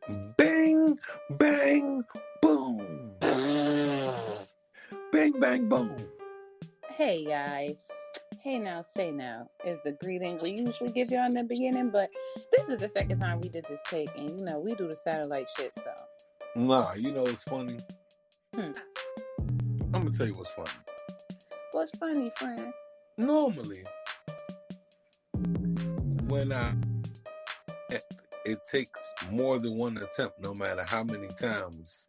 Bang, bang, boom. Bang, bang, boom. Hey guys. Hey now, say now is the greeting we usually give y'all in the beginning, but this is the second time we did this take, and we do the satellite shit, so. Nah, you know what's funny? Hmm. I'm gonna tell you what's funny. What's funny, friend? Normally, when it takes more than one attempt, no matter how many times.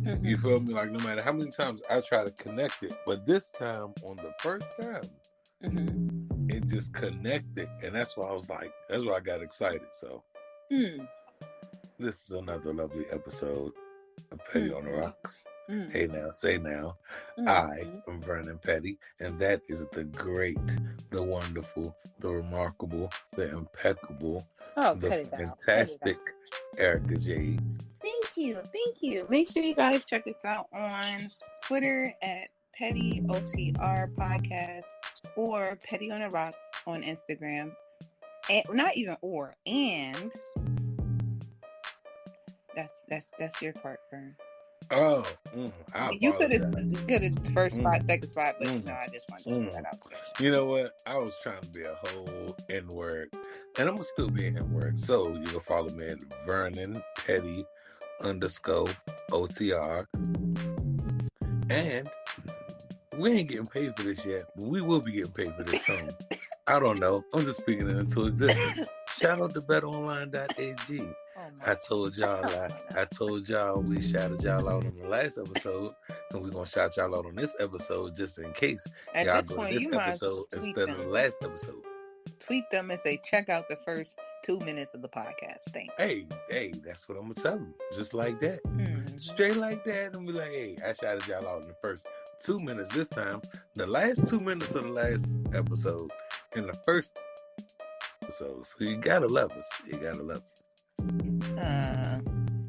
Mm-hmm. You feel me? Like, no matter how many times I try to connect it, but this time, on the first time, it just connected, and that's why I got excited. So, this is another lovely episode of Petty on the Rocks. Hey now, say now. I am Vernon Petty, and that is the great, the wonderful, the remarkable, the impeccable, the fantastic Erica Jade. Thank you. Make sure you guys check us out on Twitter at Petty OTR Podcast or Petty on the Rocks on Instagram. And not even and that's your part, Vern. Oh, you could have first spot, second spot, but I just wanted to put that out there. You know what? I was trying to be a whole N-word, and I'm gonna still be an N-word. So you can follow me at Vernon Petty _OTR. And we ain't getting paid for this yet, but we will be getting paid for this soon. I don't know. I'm just speaking it into existence. Shout out to betonline.ag. I told y'all we shouted y'all out on the last episode, and we're gonna shout y'all out on this episode just in case y'all go to this episode instead of the last episode. Tweet them and say, check out the first 2 minutes of the podcast. Thank you. Hey, that's what I'm gonna tell them. Just like that. Straight like that, and be like, hey, I shouted y'all out in the first 2 minutes this time. The last 2 minutes of the last episode and the first episode. So you gotta love us.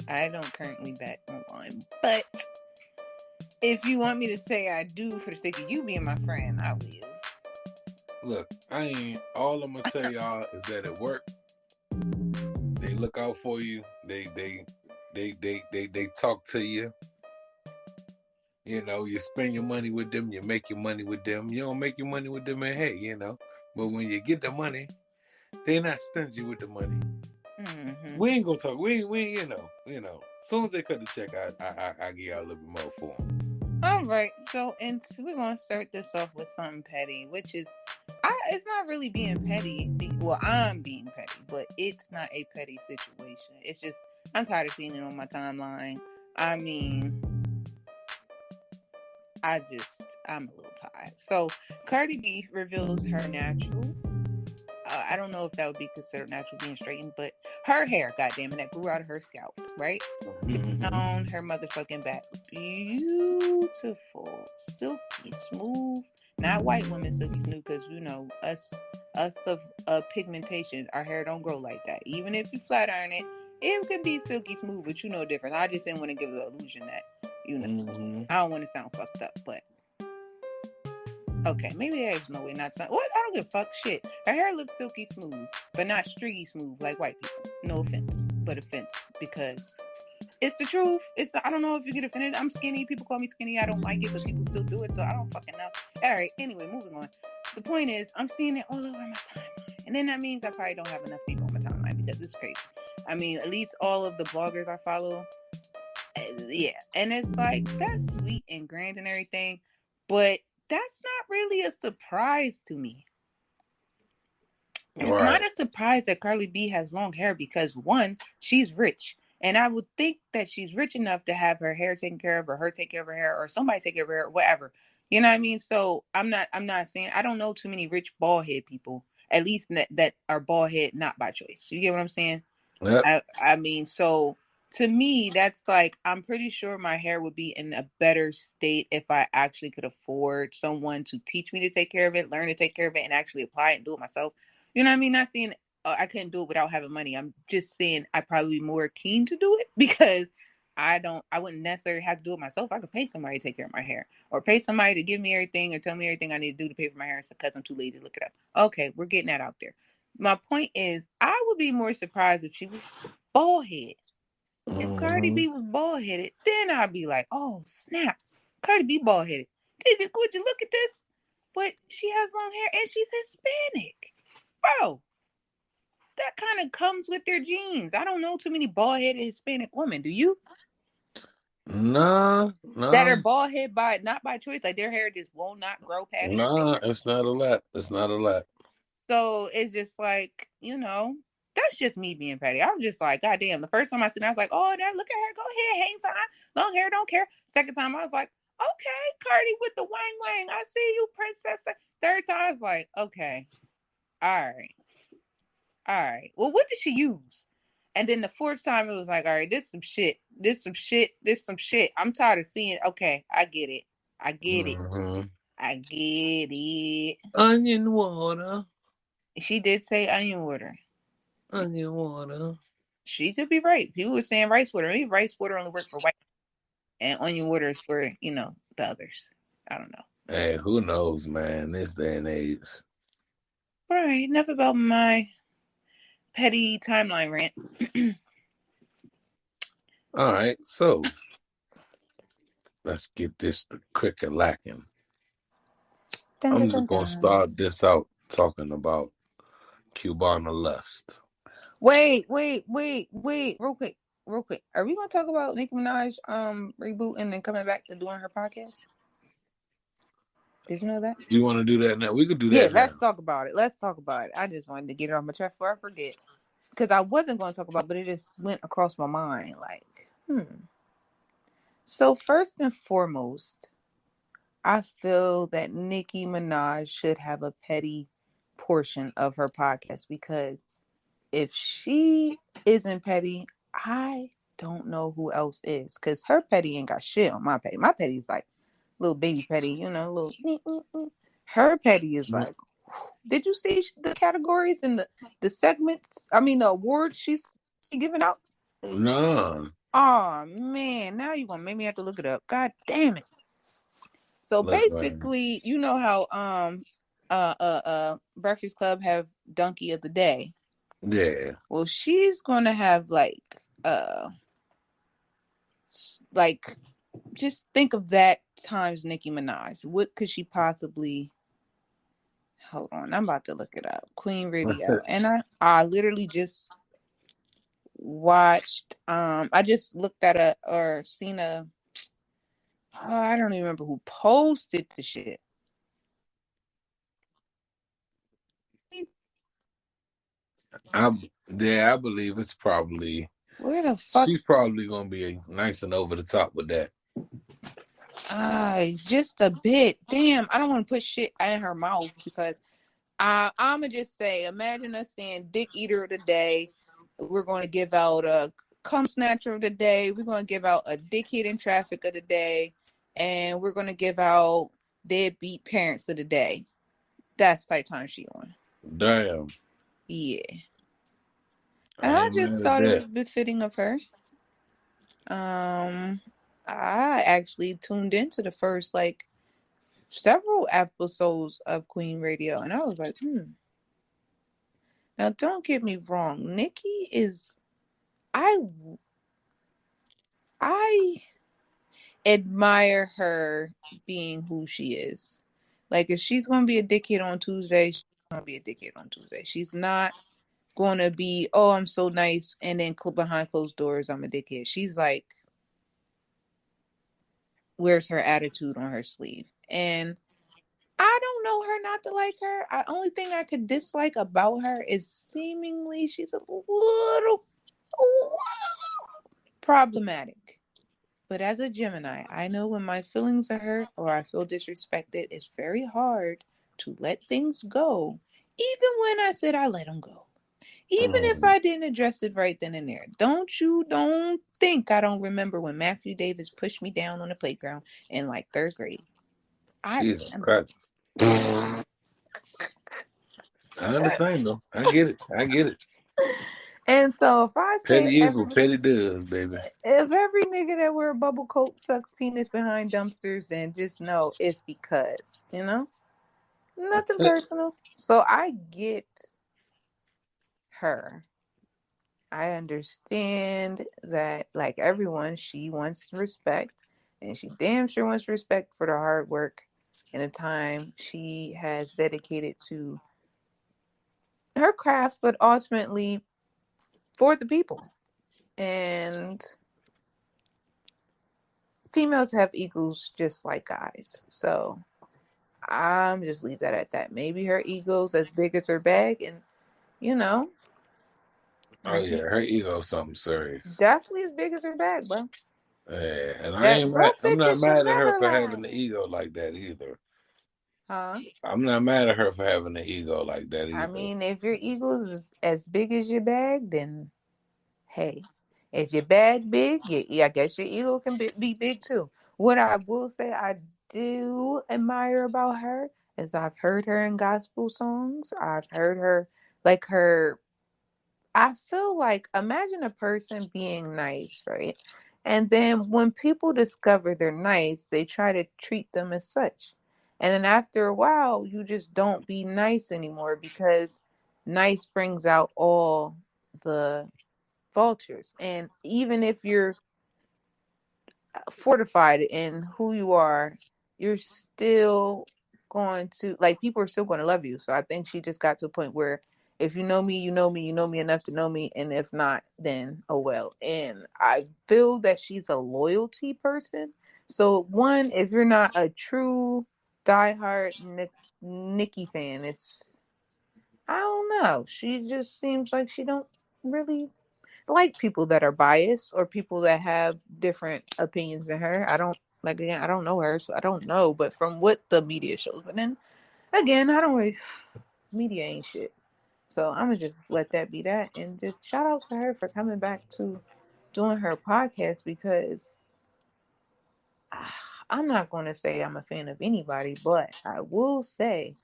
I don't currently bet online, but if you want me to say I do for the sake of you being my friend, I will. Look, all I'm gonna tell y'all is that at work, they look out for you. They talk to you. You know, you spend your money with them, you make your money with them. You don't make your money with them, and hey, but when you get the money, they're not stingy with the money. We ain't gonna talk. We As soon as they cut the check, I give y'all a little bit more for them. All right, so we're gonna start this off with something petty, which is, it's not really being petty. Well, I'm being petty, but it's not a petty situation. It's just I'm tired of seeing it on my timeline. I mean, I'm a little tired. So cardi-b reveals her natural. I don't know if that would be considered natural being straightened, but her hair, goddammit, that grew out of her scalp, right? On her motherfucking back. Beautiful. Silky smooth. Not white women silky smooth, because, us of pigmentation, our hair don't grow like that. Even if you flat iron it, it could be silky smooth, but you know different. I just didn't want to give the illusion that, I don't want to sound fucked up, but okay, maybe there's no way not to. What? I don't give a fuck shit. Her hair looks silky smooth, but not streaky smooth like white people. No offense, but offense, because it's the truth. I don't know if you get offended. I'm skinny. People call me skinny. I don't like it, but people still do it, so I don't fucking know. All right, anyway, moving on. The point is, I'm seeing it all over my timeline. And then that means I probably don't have enough people on my timeline, because it's crazy. I mean, at least all of the bloggers I follow, yeah. And it's like, that's sweet and grand and everything, but that's not really a surprise to me. It's not a surprise that Cardi B has long hair, because one, she's rich. And I would think that she's rich enough to have her hair taken care of, or her take care of her hair, or somebody take care of her hair, whatever. You know what I mean? So I'm not saying, I don't know too many rich bald head people, at least that are bald head not by choice. You get what I'm saying? Yep. I mean, so to me, that's like, I'm pretty sure my hair would be in a better state if I actually could afford someone to teach me to take care of it, learn to take care of it, and actually apply it and do it myself. You know what I mean? Not saying I couldn't do it without having money. I'm just saying I'd probably be more keen to do it, because I wouldn't necessarily have to do it myself. I could pay somebody to take care of my hair, or pay somebody to give me everything, or tell me everything I need to do to pay for my hair, because I'm too lazy to look it up. Okay, we're getting that out there. My point is, I would be more surprised if she was bald head. If Cardi Mm-hmm. B was bald headed, then I'd be like, oh snap, Cardi B bald headed. Would you look at this? But she has long hair and she's Hispanic, bro. That kind of comes with their genes. I don't know too many bald headed Hispanic women. Do you? Nah, That are nah, bald head by not by choice, like their hair just will not grow past their face. nah. It's not a lot. It's not a lot. So it's just like, that's just me being petty. I'm just like, God damn. The first time I seen her, I was like, oh, that look at her. Go ahead, hang time. Long hair, don't care. Second time, I was like, okay, Cardi with the wang wang. I see you, princess. Third time, I was like, okay, all right. All right. Well, what did she use? And then the fourth time, it was like, all right, this some shit. This some shit. This some shit. I'm tired of seeing. Okay, I get it. I get it. Mm-hmm. I get it. Onion water. She did say onion water. Onion water. She could be right. People were saying rice water. Maybe rice water only works for white, and onion water is for the others. I don't know. Hey, who knows, man? This day and age. All right, enough about my petty timeline rant. All right, so let's get this the cricket lacking. Dun, I'm dun, just dun, gonna dun. start this out talking about Cubana Lust. Wait, real quick. Are we gonna talk about Nicki Minaj reboot and then coming back to doing her podcast? Did you know that? You want to do that now? We could do Yeah, that now. let's talk about it. I just wanted to get it off my chest before I forget. Because I wasn't going to talk about it, but it just went across my mind. Like, So first and foremost, I feel that Nicki Minaj should have a petty portion of her podcast because if she isn't petty, I don't know who else is. Because her petty ain't got shit on my petty. My petty is like little baby petty, little. Her petty is like, did you see the categories and the segments? I mean, the awards she's giving out. No. Oh man, now you're gonna make me have to look it up. God damn it. So Look, man. basically, you know how Breakfast Club have Donkey of the Day. Yeah. Well, she's gonna have like just think of that times Nicki Minaj. What could she possibly hold on, I'm about to look it up. Queen Radio. And I literally just watched I just looked at or seen I don't even remember who posted the shit. I believe it's probably Where the fuck? she's probably gonna be nice and over the top with that. Just a bit. Damn, I don't want to put shit in her mouth because I'ma just say, imagine us saying Dick Eater of the Day. We're going to give out a Cum Snatcher of the Day. We're going to give out a Dickhead in Traffic of the Day. And we're going to give out Deadbeat Parents of the Day. That's the type time she on. Damn. Yeah. I And I ain't just mad at thought it that. was befitting of her. I actually tuned into the first several episodes of Queen Radio, and I was like, Now don't get me wrong, Nicki is I admire her being who she is. Like if she's gonna be a dickhead on Tuesday, she's gonna be a dickhead on Tuesday. She's not gonna be, oh, I'm so nice, and then behind closed doors, I'm a dickhead. She's like wears her attitude on her sleeve. And I don't know her not to like her. The only thing I could dislike about her is seemingly she's a little problematic. But as a Gemini, I know when my feelings are hurt or I feel disrespected, it's very hard to let things go. Even when I said I let them go. Even if I didn't address it right then and there. Don't think I don't remember when Matthew Davis pushed me down on the playground in like third grade. I Jesus remember. Christ. I understand though. I get it. And so if I say Petty is what petty does, baby. if every nigga that wear a bubble coat sucks penis behind dumpsters, then just know it's because, nothing personal. So I get her. I understand that, like everyone, she wants respect, and she damn sure wants respect for the hard work and the time she has dedicated to her craft, but ultimately for the people. And females have egos just like guys. So I'm just leave that at that. Maybe her ego's as big as her bag, and you know, Oh maybe yeah, her ego is something serious. definitely as big as her bag, bro. Yeah, and I That ain't mad. broke I'm not bitches should mad at her never for having the lie. ego like that either. Huh? I'm not mad at her for having the ego like that I either. mean, if your ego's as big as your bag, then hey, if your bag big, yeah, I guess your ego can be big too. What I will say I do admire about her is I've heard her in gospel songs. I've heard her like her I feel like imagine a person being nice, right? And then when people discover they're nice, they try to treat them as such. And then after a while, you just don't be nice anymore because nice brings out all the vultures. And even if you're fortified in who you are, you're still going to like people are still going to love you. So I think she just got to a point where if you know me, you know me, you know me enough to know me, and if not, then oh well. And I feel that she's a loyalty person. So one, if you're not a true diehard Nikki fan, it's I don't know. She just seems like she don't really like people that are biased or people that have different opinions than her. I don't like again, I don't know her, so I don't know, but from what the media shows. But then again, I don't really media ain't shit. So I'm gonna just let that be that and just shout out to her for coming back to doing her podcast because I'm not gonna say I'm a fan of anybody, but I will say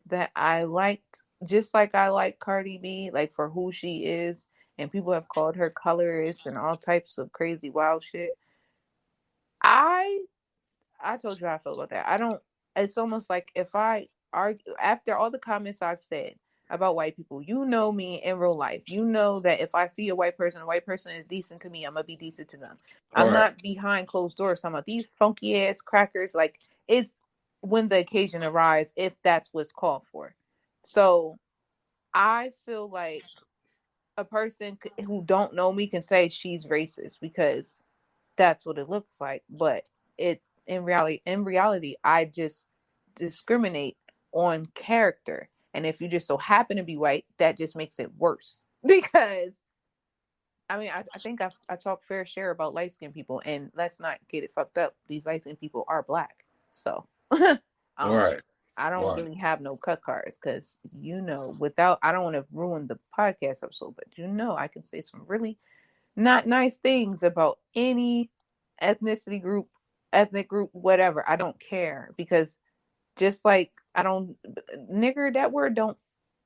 that I liked just like I like Cardi B, like for who she is, and people have called her colorist and all types of crazy wild shit. I I told you how I feel about that. I don't. It's almost like if I argue after all the comments I've said about white people, you know me in real life. You know that if I see a white person is decent to me, I'm gonna be decent to them. All I'm right. not behind closed doors talking about these funky ass crackers. Like it's when the occasion arrives, if that's what's called for. So I feel like a person who don't know me can say she's racist because that's what it looks like. But it in reality, I just discriminate on character. And if you just so happen to be white, that just makes it worse. Because I mean, I think I talk fair share about light skinned people, and let's not get it fucked up. These light skinned people are black, so All um, right. I All don't right. really have no cut cards because without I don't want to ruin the podcast episode, but I can say some really not nice things about any ethnicity group, ethnic group, whatever. I don't care because just like I don't nigger that word don't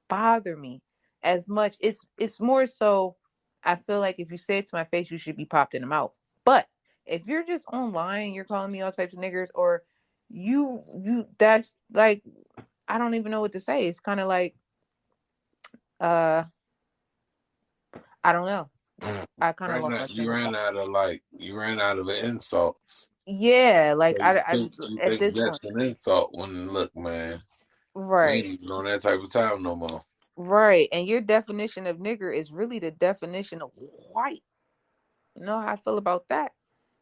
bother me as much. It's more so I feel like if you say it to my face, you should be popped in the mouth. But if you're just online, you're calling me all types of niggers, or you that's like I don't even know what to say. It's kind of like uh I don't know. I kind of Right lost now, my train of thought. you ran out of insults. Yeah, So like I you at think this point, that's an insult when look, man, we ain't right. even on that type of time no more. Right. And your definition of nigger is really the definition of white. You know how I feel about that?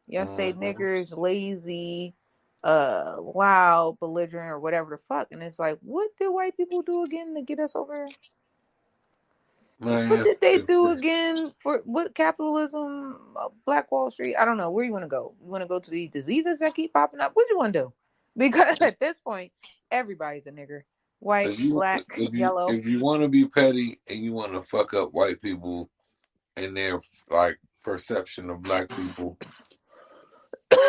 Y'all say Mm-hmm. niggers lazy, loud, belligerent, or whatever the fuck. And it's like, what did white people do again to get us over here? What Man, did they do again for what capitalism, Black Wall Street? I don't know. Where you want to go? You want to go to these diseases that keep popping up? What do you want to do? Because at this point, everybody's a nigger. White, black, yellow. if you want to be petty and you want to fuck up white people and their like perception of black people,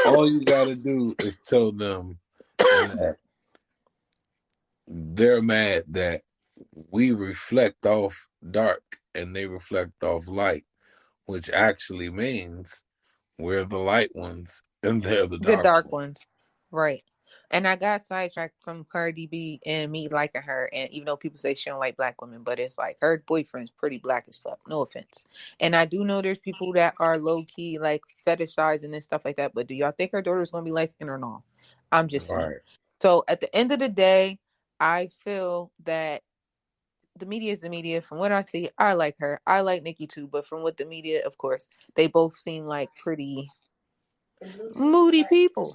all you got to do is tell them that they're mad that we reflect off dark and they reflect off light, which actually means we're the light ones and they're the The dark dark ones. ones. Right. And I got sidetracked from Cardi B and me liking her. And even though people say she don't like black women, but it's like her boyfriend's pretty black as fuck. No offense. And I do know there's people that are low key like fetishizing and stuff like that. But do y'all think her daughter's gonna be light skinned or no? I'm just saying. Right. So at the end of the day, I feel that the media is the media. From what I see, I like her. I like Nikki too. But from what the media, of course, they both seem like pretty moody people.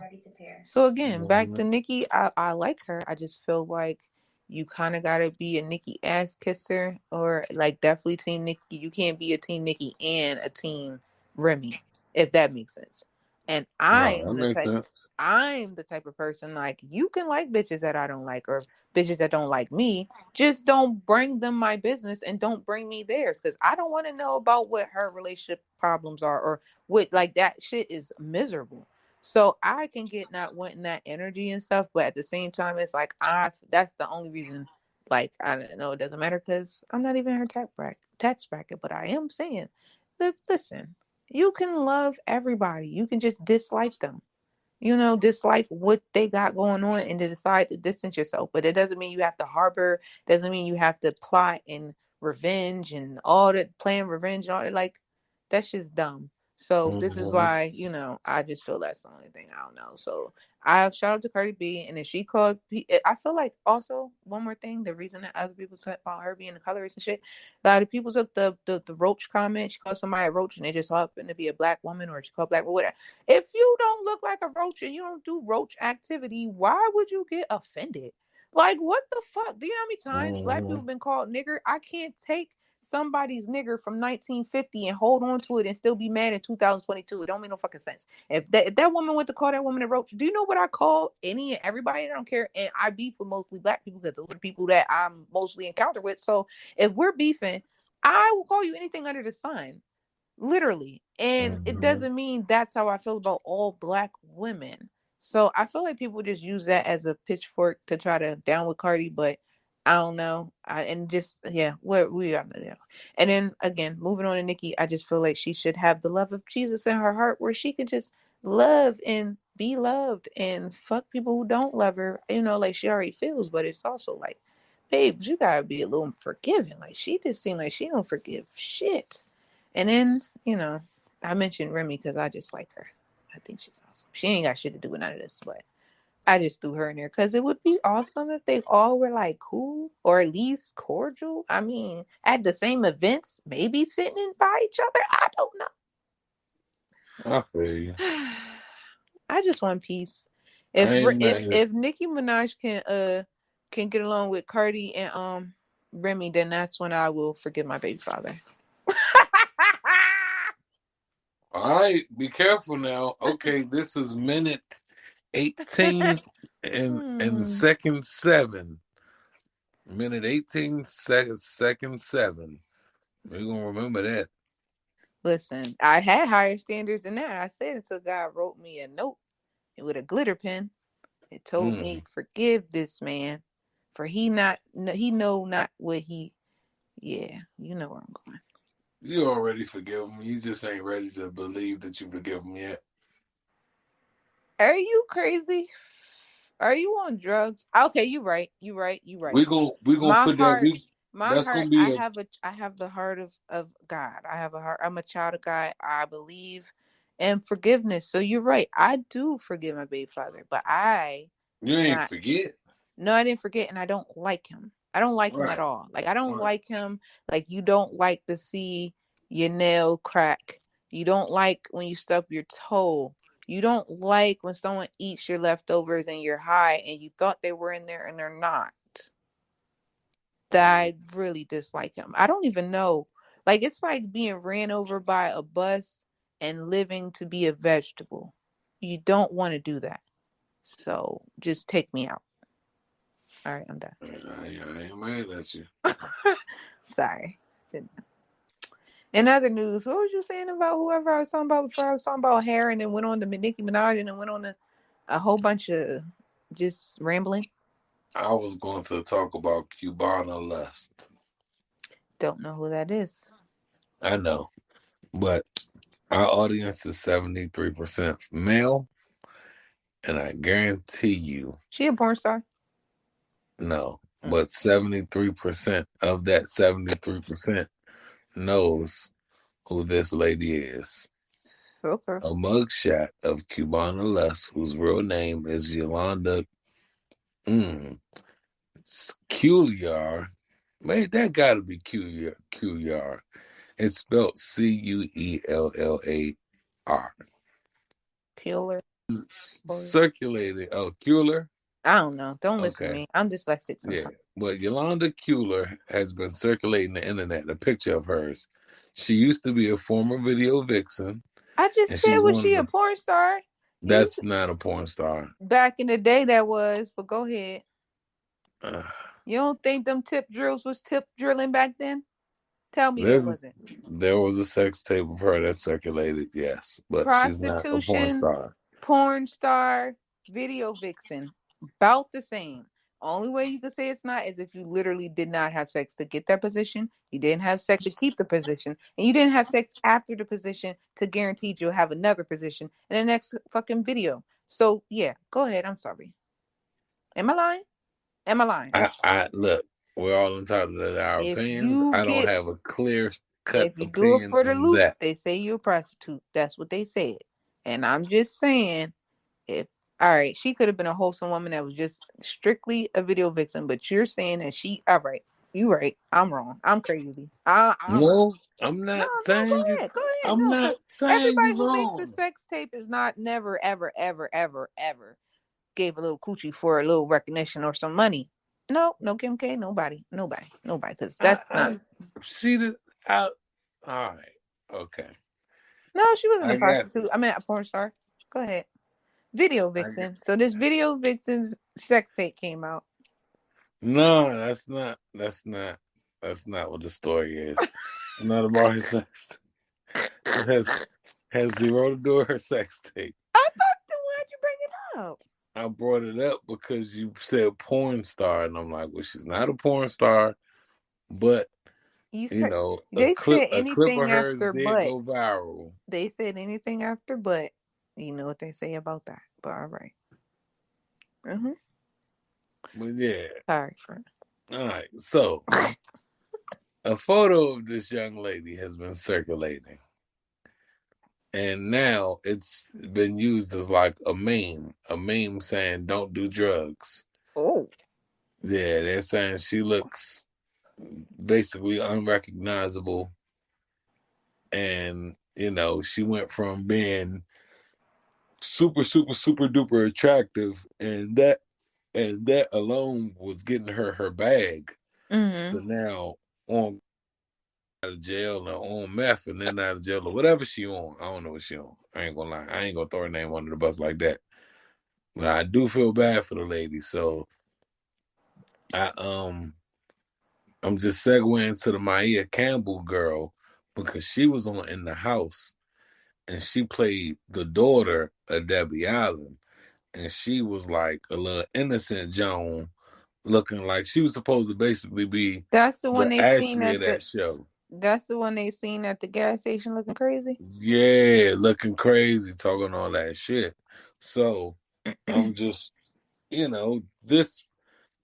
So again, back Mm-hmm. to Nikki, I like her. I just feel like you kind of gotta be a Nikki ass kisser, or like definitely team Nikki. You can't be a team Nikki and a team Remy, if that makes sense. And No, that makes sense. I'm the type of person like you can like bitches that I don't like or bitches that don't like me. Just don't bring them my business and don't bring me theirs because I don't want to know about what her relationship problems are or what like that shit is miserable. So I can get not wanting that energy and stuff, but at the same time, it's like that's the only reason. Like I don't know, it doesn't matter because I'm not even her tax bracket, but I am saying, listen, you can love everybody, you can just dislike them, dislike what they got going on and to decide to distance yourself. But it doesn't mean you have to harbor, doesn't mean you have to plot and revenge and all that plan revenge and all that. Like, that's just dumb. So this is Mm-hmm. why, I just feel that's the only thing. I don't know. So I shout out to Cardi B, and if she called, I feel like also one more thing. The reason that other people talk about her being a colorist and shit, a lot of people took the roach comment. She called somebody a roach, and they just happened to be a black woman, or she called black whatever. If you don't look like a roach and you don't do roach activity, why would you get offended? Like, what the fuck? Do you know how many times black people Mm-hmm. have been called nigger? I can't take somebody's nigger from 1950 and hold on to it and still be mad in 2022. It don't make no fucking sense. If that woman went to call that woman a roach, do you know what I call any and everybody? I don't care. And I beef with mostly black people because those are the people that I'm mostly encounter with. So if we're beefing, I will call you anything under the sun. Literally. And it Mm-hmm. doesn't mean that's how I feel about all black women. So I feel like people just use that as a pitchfork to try to down with Cardi, but I don't know. And just yeah, we are there. And then again, moving on to Nikki, I just feel like she should have the love of Jesus in her heart where she can just love and be loved and fuck people who don't love her, like she already feels, but it's also like, babes, you gotta be a little forgiving. Like she just seemed like she don't forgive shit. And then, I mentioned Remy because I just like her. I think she's awesome. She ain't got shit to do with none of this, but I just threw her in there because it would be awesome if they all were like cool or at least cordial. I mean, at the same events, maybe sitting in by each other. I don't I feel you. know. I just want peace. I If ain't if mad. if Nicki Minaj can get along with Cardi and Remy, then that's when I will forgive my baby father. All right, be careful now. Okay, this is minute 18 and Hmm. second 7. Minute 18, second 7. We're gonna remember that. Listen, I had higher standards than that. I said until God wrote me a note with a glitter pen. It told me, Mm. "Forgive this man, for he know not what he." Yeah, you know where I'm going. You already forgive him. You just ain't ready to believe that you forgive him yet. Are you crazy? Are you on drugs? Okay, you right. You right. You right. We gonna My put that heart, we my that's heart. gonna I be a have the heart of God. I have a heart. I'm a child of God. I believe in forgiveness. So you're right. I do forgive my baby father, but I you do ain't not. forget. No, I didn't forget, and I don't like him. I don't like him at Right. all. Like I don't Right. like him. Like you don't like to see your nail crack. You don't like when you stub your toe. You don't like when someone eats your leftovers and you're high and you thought they were in there and they're not. That I really dislike him. I don't even know. Like it's like being ran over by a bus and living to be a vegetable. You don't want to do that. So just take me out. All right, I'm done. I ain't mad at you. Sorry. In other news, what was you saying about whoever I was talking about before? I was talking about hair and then went on to Nicki Minaj and then went on to a whole bunch of just rambling. I was going to talk about Cubana lust. Don't know who that is. I know, but our audience is 73% male, and I guarantee you, She a porn star? no. But 73% of that 73% knows who this lady is. Okay. A mugshot of Cubana Lust, whose real name is Yolanda Cuellar. Man, that gotta be Cuellar. It's spelled Cuellar. Killer. Circulated. Oh, Cuellar? I don't know. Don't listen to Okay. me. I'm dyslexic Yeah. sometimes. But Yolanda Cuellar has been circulating the internet, a picture of hers. She used to be a former video vixen, I just and she said, was was one of she a the. porn star? That's not a porn star. Back in the day that was, but go ahead. Uh, You don't think them tip drills was tip drilling back then? Tell me they there's wasn't. there was a sex tape of her that circulated, yes, but she's not a porn Prostitution, star. porn star, video vixen, about the same. Only way you could say it's not is if you literally did not have sex to get that position, you didn't have sex to keep the position, and you didn't have sex after the position to guarantee you'll have another position in the next fucking video. So yeah, go ahead. I'm sorry. Am I lying? Am I lying? I look, we're all entitled to our If opinions. you I don't get have a clear cut If you do it opinion for the on loops, that. they say you're a prostitute. That's what they said. And I'm just saying, if all right, she could have been a wholesome woman that was just strictly a video vixen, but you're saying that she all right. You right. I'm wrong. I'm crazy. I'm wrong. No, I'm No, not no, go saying you. ahead. Go ahead. I'm No, not because saying everybody you who makes a wrong. sex tape is not never, ever, ever, ever, ever gave a little coochie for a little recognition or some money. No, no Kim K, nobody. Because that's not. I she did out. All right, okay. No, she wasn't a I got prostitute. you. I mean, a porn star. Go ahead. Video I got. vixen. So this video vixen's sex tape came out. No, that's not. That's not. That's not what the story is. It's not about her sex. It has zero to do with her sex tape. I thought, then why'd you bring it up? I brought it up because you said porn star, and I'm like, well, she's not a porn star, but You you said know, they said a clip of anything hers after did but. go viral. They said anything after but. You know what they say about that. But all right. Mm-hmm. But yeah, Sorry, friend. all right. So a photo of this young lady has been circulating, and now it's been used as like a meme saying "Don't do drugs." Oh. Yeah, they're saying she looks basically unrecognizable, and you know she went from being super duper attractive, and that alone was getting her bag. Mm-hmm. So now on out of jail or on meth and then out of jail or whatever she on. I don't know what she on. I ain't gonna lie. I ain't gonna throw her name under the bus like that. But I do feel bad for the lady. So I I'm just segueing to the Maya Campbell girl because she was on In the House and she played the daughter of Debbie Allen. And she was like a little innocent Joan, looking like she was supposed to basically be That's the one the they seen Ashley at of the that show. that's the one they seen at the gas station looking crazy. Yeah, looking crazy, talking all that shit. So I'm just, you know,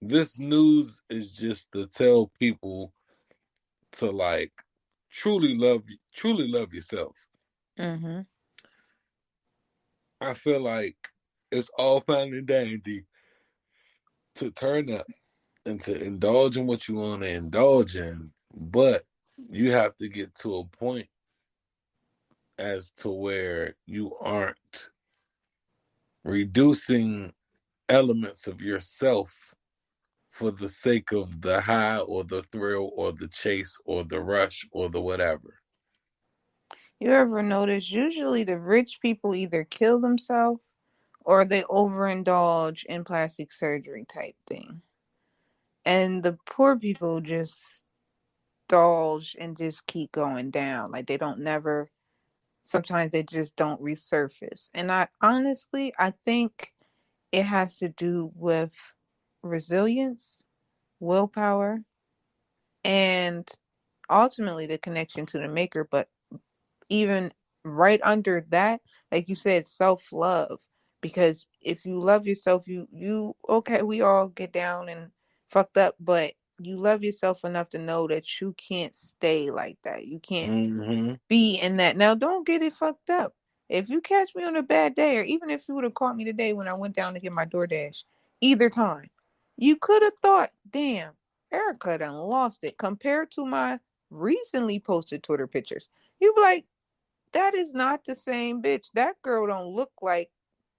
this news is just to tell people to like truly love yourself. Mm-hmm. I feel like it's all fine and dandy to turn up and to indulge in what you want to indulge in, but you have to get to a point as to where you aren't reducing elements of yourself for the sake of the high or the thrill or the chase or the rush or the whatever. You ever notice usually the rich people either kill themselves or they overindulge in plastic surgery type thing. And the poor people just indulge and just keep going down. Like they don't never sometimes they just don't resurface. And I think it has to do with resilience, willpower, and ultimately the connection to the maker. But even right under that, like you said, self love. Because if you love yourself, you okay, we all get down and fucked up, but you love yourself enough to know that you can't stay like that. You can't be in that. Now, don't get it fucked up. If you catch me on a bad day, or even if you would have caught me today when I went down to get my DoorDash, either time, you could have thought, damn, Erica done lost it compared to my recently posted Twitter pictures. You be like, that is not the same bitch. That girl don't look like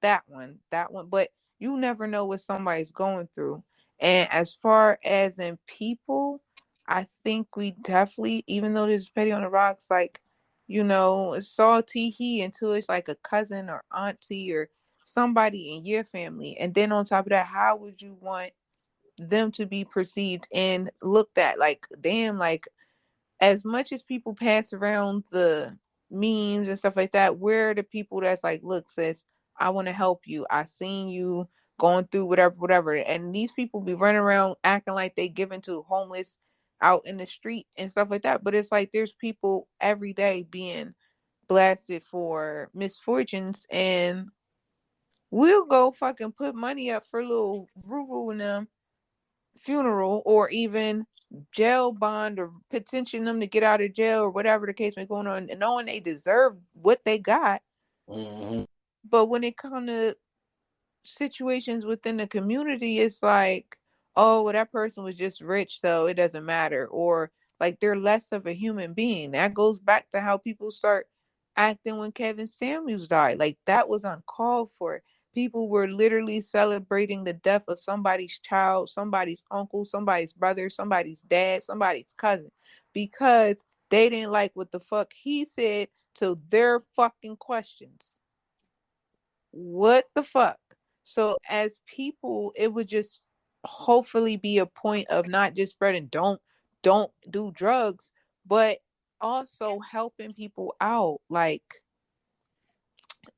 that one. That one. But you never know what somebody's going through. And as far as in people, I think we definitely, even though this is petty on the rocks, like, it's salty he until it's like a cousin or auntie or somebody in your family. And then on top of that, how would you want them to be perceived and looked at? Like, damn, like, as much as people pass around the memes and stuff like that, where are the people that's like, look, sis, I want to help you. I seen you going through whatever. And these people be running around acting like they giving to homeless out in the street and stuff like that. But it's like there's people every day being blasted for misfortunes, and we'll go fucking put money up for little Ruru and them funeral, or even jail bond, or petition them to get out of jail, or whatever the case may be going on, and knowing they deserve what they got. But when it comes to situations within the community, it's like, oh, well, that person was just rich, so it doesn't matter, or like they're less of a human being. That goes back to how people start acting when Kevin Samuels died. Like, that was uncalled for. People were literally celebrating the death of somebody's child, somebody's uncle, somebody's brother, somebody's dad, somebody's cousin, because they didn't like what the fuck he said to their fucking questions. What the fuck? So as people, it would just hopefully be a point of not just spreading don't do drugs, but also helping people out. Like,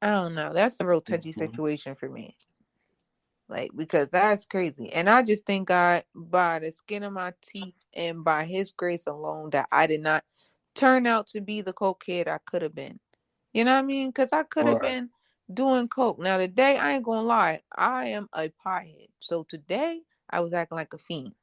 I don't know. That's a real touchy situation for me. Like, because that's crazy. And I just thank God, by the skin of my teeth and by his grace alone, that I did not turn out to be the cokehead I could have been. You know what I mean? Because I could have been doing coke. Now, today, I ain't gonna lie, I am a pothead. So today, I was acting like a fiend.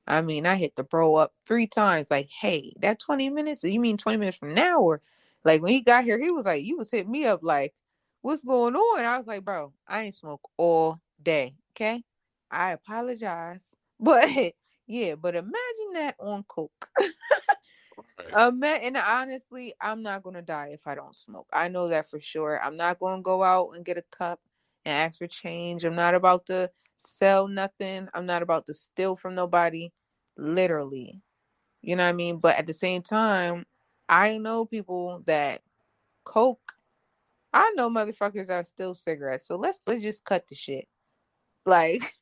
I mean, I hit the bro up 3 times. Like, hey, that 20 minutes? You mean 20 minutes from now? Or like, when he got here, he was like, you was hitting me up like, what's going on? I was like, bro, I ain't smoke all day. Okay, I apologize. But yeah, but imagine that on coke. And honestly, I'm not gonna die if I don't smoke. I know that for sure. I'm not gonna go out and get a cup and ask for change. I'm not about to sell nothing. I'm not about to steal from nobody. Literally. You know what I mean? But at the same time, I know people that coke. I know motherfuckers that steal cigarettes. So let's just cut the shit. Like,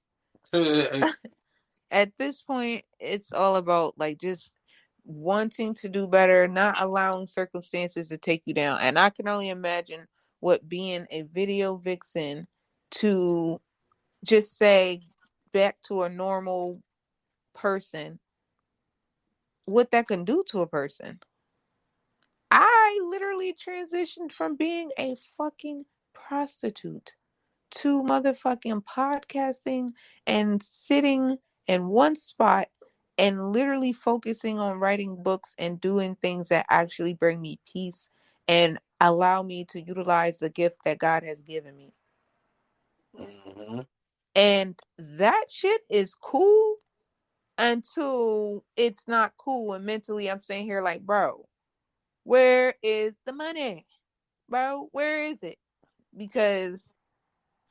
at this point, it's all about like just wanting to do better, not allowing circumstances to take you down. And I can only imagine what being a video vixen, to just say back to a normal person, what that can do to a person. I literally transitioned from being a fucking prostitute to motherfucking podcasting and sitting in one spot and literally focusing on writing books and doing things that actually bring me peace and allow me to utilize the gift that God has given me. And that shit is cool until it's not cool. And mentally, I'm saying here like, bro, where is the money? Bro, where is it? Because,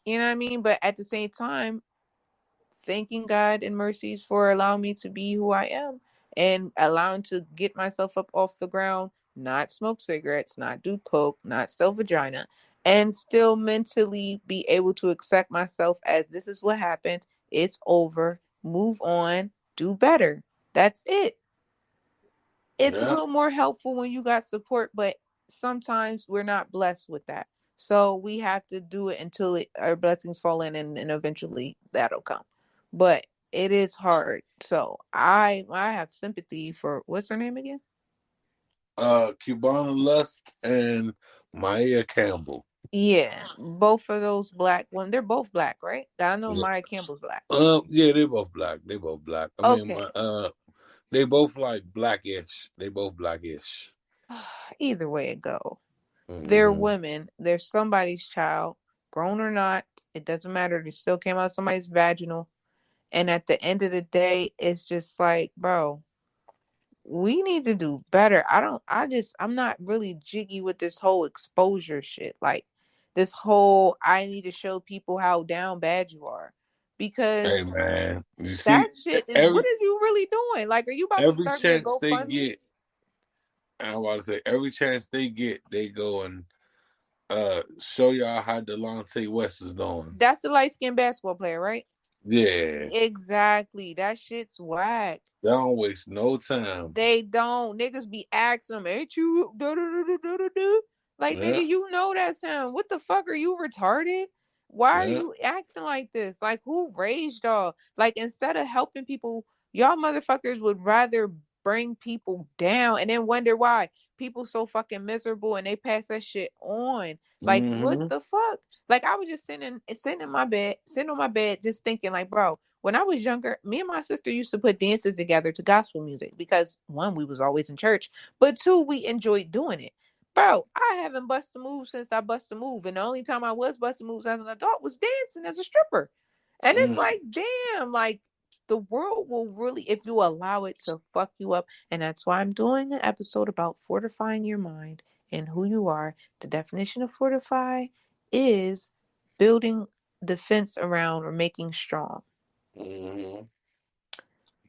you know what I mean? But at the same time, thanking God and mercies for allowing me to be who I am and allowing to get myself up off the ground, not smoke cigarettes, not do coke, not sell vagina, and still mentally be able to accept myself as this is what happened. It's over. Move on. Do better. That's it. It's a little more helpful when you got support, but sometimes we're not blessed with that. So we have to do it until our blessings fall in, and eventually that'll come. But it is hard. So I have sympathy for, what's her name again? Cubana Lusk and Maya Campbell. Yeah, both of those black women. They're both black, right? I know Yeah. Maya Campbell's black. Yeah, they both black. They both black. I mean, Okay. they both like blackish. They both blackish. Either way it go, they're Mm-hmm. women. They're somebody's child, grown or not. It doesn't matter. They still came out somebody's vaginal. And at the end of the day, it's just like, bro, we need to do better. I'm not really jiggy with this whole exposure shit. Like, this whole, I need to show people how down bad you are. Because Hey man, you that see, shit is, what every is you really doing? Like, are you about to every start me a chance they GoFundMe? get, I want to say every chance they get, they go and show y'all how Delonte West is doing. That's the light skinned basketball player, right? Yeah, Exactly. That shit's whack. they don't waste no time. They don't. Niggas be asking them, ain't you do do do do do do? Like, Yeah, nigga, you know that sound. What the fuck, are you retarded? Why are yeah. you acting like this? Like, who raised y'all? Like, instead of helping people, y'all motherfuckers would rather bring people down and then wonder why people so fucking miserable and they pass that shit on. Like, what Mm-hmm. the fuck? Like, I was just sitting in my bed, sitting on my bed, just thinking, like, bro, when I was younger, me and my sister used to put dances together to gospel music because one, we was always in church, but two, we enjoyed doing it. Bro, I haven't busted a move since I busted a move, and the only time I was busting moves as an adult was dancing as a stripper. And it's Mm-hmm. like, damn, like, the world will really, if you allow it to fuck you up, and that's why I'm doing an episode about fortifying your mind and who you are. The definition of fortify is building defense around or making strong. Mm-hmm.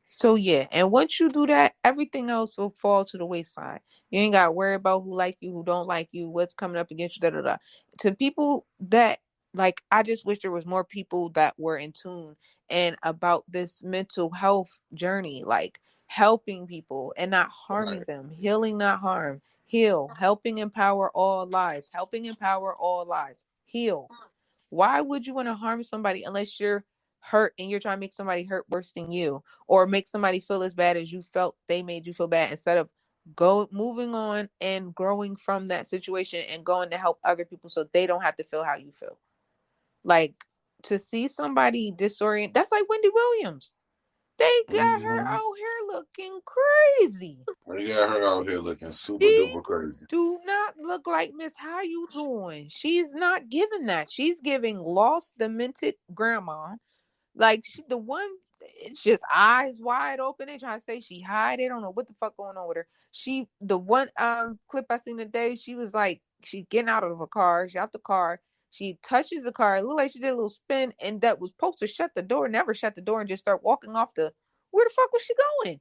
So yeah, and once you do that, everything else will fall to the wayside. You ain't gotta worry about who like you, who don't like you, what's coming up against you, da da da. To people that, like, I just wish there was more people that were in tune and about this mental health journey, like helping people and not harming Right. them, healing, not harm, heal, helping empower all lives, helping empower all lives, heal. Why would you want to harm somebody unless you're hurt and you're trying to make somebody hurt worse than you, or make somebody feel as bad as you felt they made you feel bad, instead of go moving on and growing from that situation and going to help other people so they don't have to feel how you feel. Like, to see somebody disorient, that's like Wendy Williams. They got her Mm-hmm. out here looking crazy. They got her out here looking super She duper crazy. do not look like Miss How You Doing. She's not giving that. She's giving lost, demented grandma. Like, she, the one, it's just eyes wide open. They trying to say she high. They don't know what the fuck going on with her. She, the one clip I seen today, she was like, she getting out of a car. She out the car. She touches the car. It looked like she did a little spin, and that was supposed to shut the door. Never shut the door and just start walking off the. Where the fuck was she going?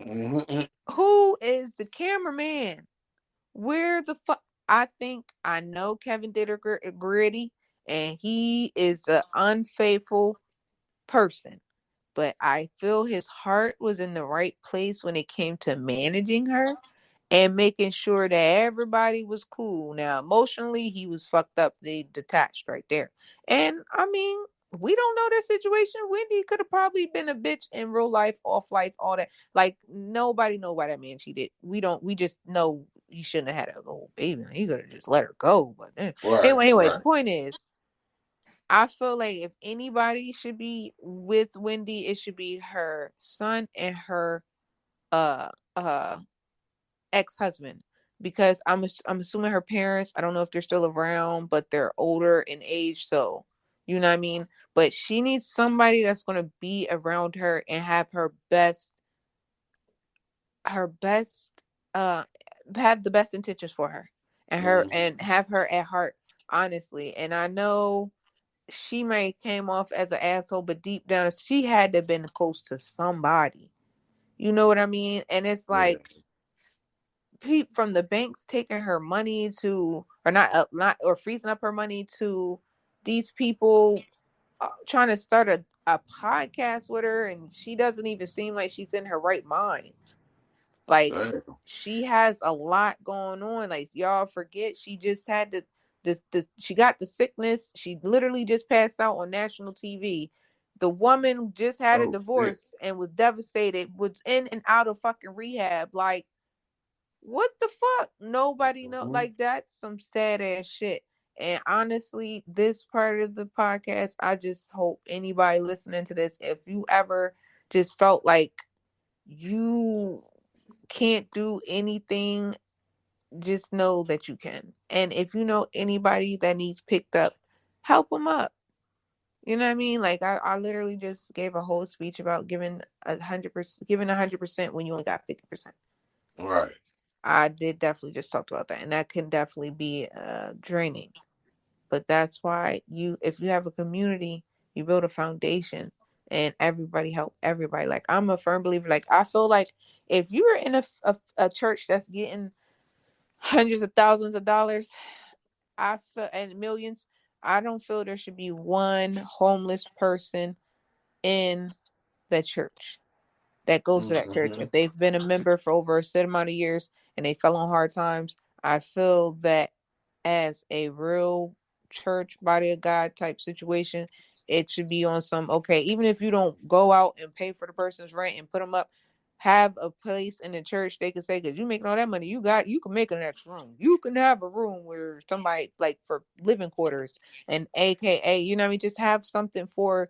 Mm-hmm. Who is the cameraman? Where the fuck? I think I know Kevin did a gritty, and he is an unfaithful person, but I feel his heart was in the right place when it came to managing her and making sure that everybody was cool. Now, emotionally, he was fucked up. They detached right there. And I mean, we don't know their situation. Wendy could have probably been a bitch in real life, off life, all that. Like, nobody know why that man cheated. We just know he shouldn't have had a little baby. He could have just let her go. But Right. anyway, the Right. point is, I feel like if anybody should be with Wendy, it should be her son and her uh uh ex-husband, because I'm assuming her parents, I don't know if they're still around, but they're older in age, so you know what I mean? But she needs somebody that's going to be around her and have her best uh have the best intentions for her, and her, Mm-hmm. and have her at heart, honestly. And I know she may came off as an asshole, but deep down she had to have been close to somebody. You know what I mean? And it's Yeah. like, from the banks taking her money to, or not, or freezing up her money, to these people trying to start a podcast with her, and she doesn't even seem like she's in her right mind. Like, Damn. she has a lot going on. Like, y'all forget she just had the she got the sickness. She literally just passed out on national TV. The woman just had a Oh shit. divorce and was devastated, was in and out of fucking rehab. Like, what the fuck? Nobody know. Mm-hmm. Like, that's some sad ass shit. And honestly, this part of the podcast, I just hope anybody listening to this, if you ever just felt like you can't do anything, just know that you can. And if you know anybody that needs picked up, help them up. You know what I mean? Like I literally just gave a whole speech about giving 100%, giving 100% when you only got 50%. Right. I did definitely just talked about that, and that can definitely be draining. But that's why if you have a community, you build a foundation, and everybody help everybody. Like I'm a firm believer. Like I feel like if you're in a church that's getting hundreds of thousands of dollars, I feel and millions, I don't feel there should be one homeless person in the church that goes to that church. Mm-hmm. If they've been a member for over a set amount of years and they fell on hard times, I feel that as a real church body of God type situation, it should be on some, okay, even if you don't go out and pay for the person's rent and put them up, have a place in the church they can say, because you making all that money, you can make an extra room. You can have a room where somebody like for living quarters and AKA, you know what I mean? Just have something for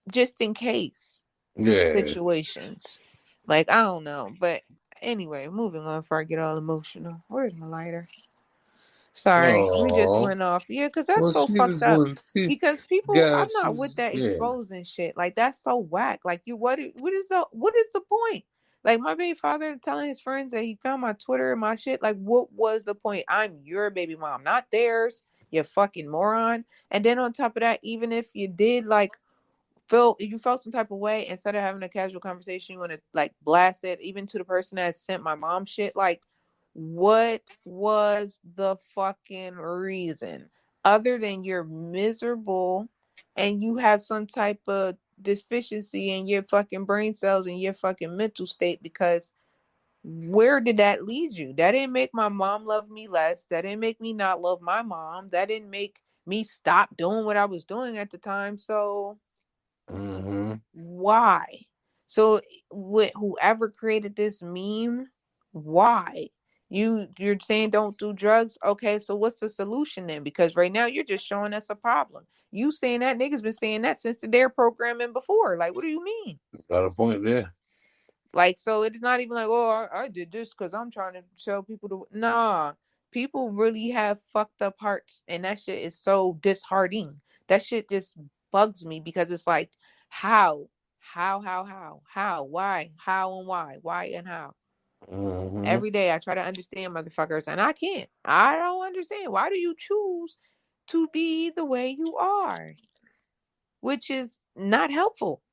just in case Yeah. situations. Like, I don't know. But anyway, moving on before I get all emotional. Where's my lighter? Sorry, we just Oh. went off. Yeah, because that's Well, so she fucked just up. wouldn't see. Because people, I'm God, not with she's that yeah. exposing shit. Like that's so whack. Like what is the point? Like my baby father telling his friends that he found my Twitter and my shit. Like what was the point? I'm your baby mom, not theirs. You fucking moron. And then on top of that, even if you did like if you felt some type of way, instead of having a casual conversation, you want to like blast it even to the person that sent my mom shit. Like what was the fucking reason other than you're miserable and you have some type of deficiency in your fucking brain cells and your fucking mental state? Because where did that lead you? That didn't make my mom love me less. That didn't make me not love my mom. That didn't make me stop doing what I was doing at the time. So Mm-hmm. why? So with whoever created this meme, why? You're saying don't do drugs? Okay, so what's the solution then? Because right now you're just showing us a problem. You saying that niggas been saying that since their programming before. Like, what do you mean? Got a point there. Like, so it's not even like, oh, I did this because I'm trying to tell people to. Nah, people really have fucked up hearts, and that shit is so disheartening. That shit just bugs me because it's like, how, why, how, and why and how. Mm-hmm. Every day I try to understand motherfuckers, and I can't. I don't understand. Why do you choose to be the way you are? Which is not helpful.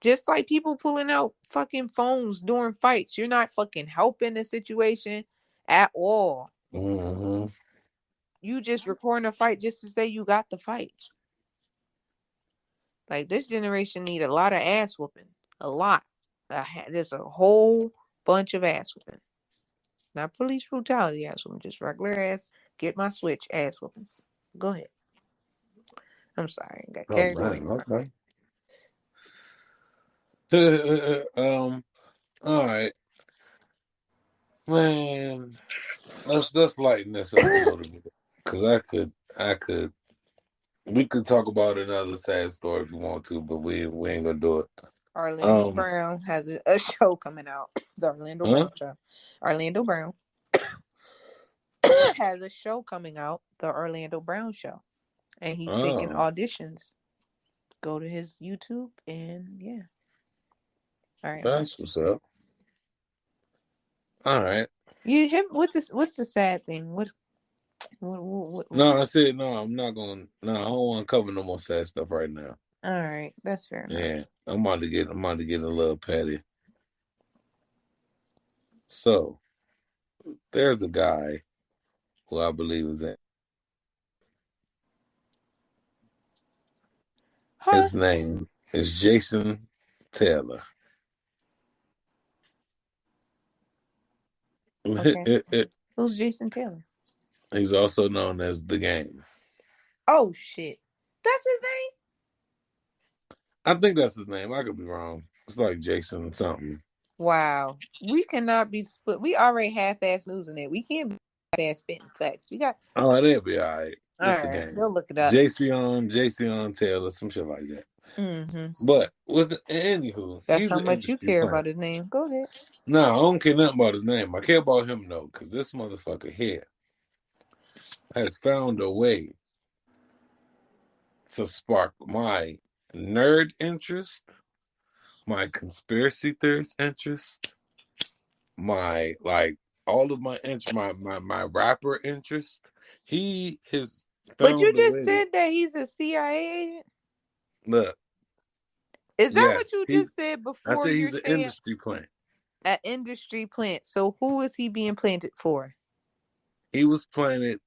Just like people pulling out fucking phones during fights. You're not fucking helping the situation at all. Mm-hmm. You just recording a fight just to say you got the fight. Like this generation need a lot of ass whooping. A lot. There's a whole bunch of ass whooping. Not police brutality ass whooping, just regular ass, get my switch ass whoopings. Go ahead. I'm sorry. I got Oh carried away. man, okay. All right, man. Let's lighten this up a little bit, because I could we could talk about another sad story if you want to, but we ain't gonna do it. Orlando Um, Brown has a show coming out. The Orlando huh? Brown show. Orlando Brown has a show coming out, the Orlando Brown Show, and he's taking Oh, auditions. Go to his YouTube and yeah. All right, I'm done. that's what's up. All right. You him? What's the sad thing? What? No, I said no. I'm not gonna. No, I don't want to cover no more sad stuff right now. All right, that's fair enough. Yeah, I'm about to get a little petty. So there's a guy who I believe is in. Huh? His name is Jason Taylor. Okay. Who's Jason Taylor? He's also known as the Game. Oh shit, that's his name. I think that's his name. I could be wrong. It's like Jason something. Wow, we cannot be split. We already half-ass losing it. We can't. ass spitting facts. You got. Oh, they'll be all right. All It's the right, game. go look it up. JC on Taylor, some shit like that. Mm-hmm. But anywho, That's he's how an much you industry care plant. about his name. Go ahead. No, I don't care nothing about his name. I care about him though, because this motherfucker here has found a way to spark my nerd interest, my conspiracy theorist interest, my all of my interest, my rapper interest. He has But you found a just way. said that he's a CIA agent. Look, Is that what yes, you just said I before? say You're he's an saying industry plant. an industry plant. So who is he being planted for? He was planted,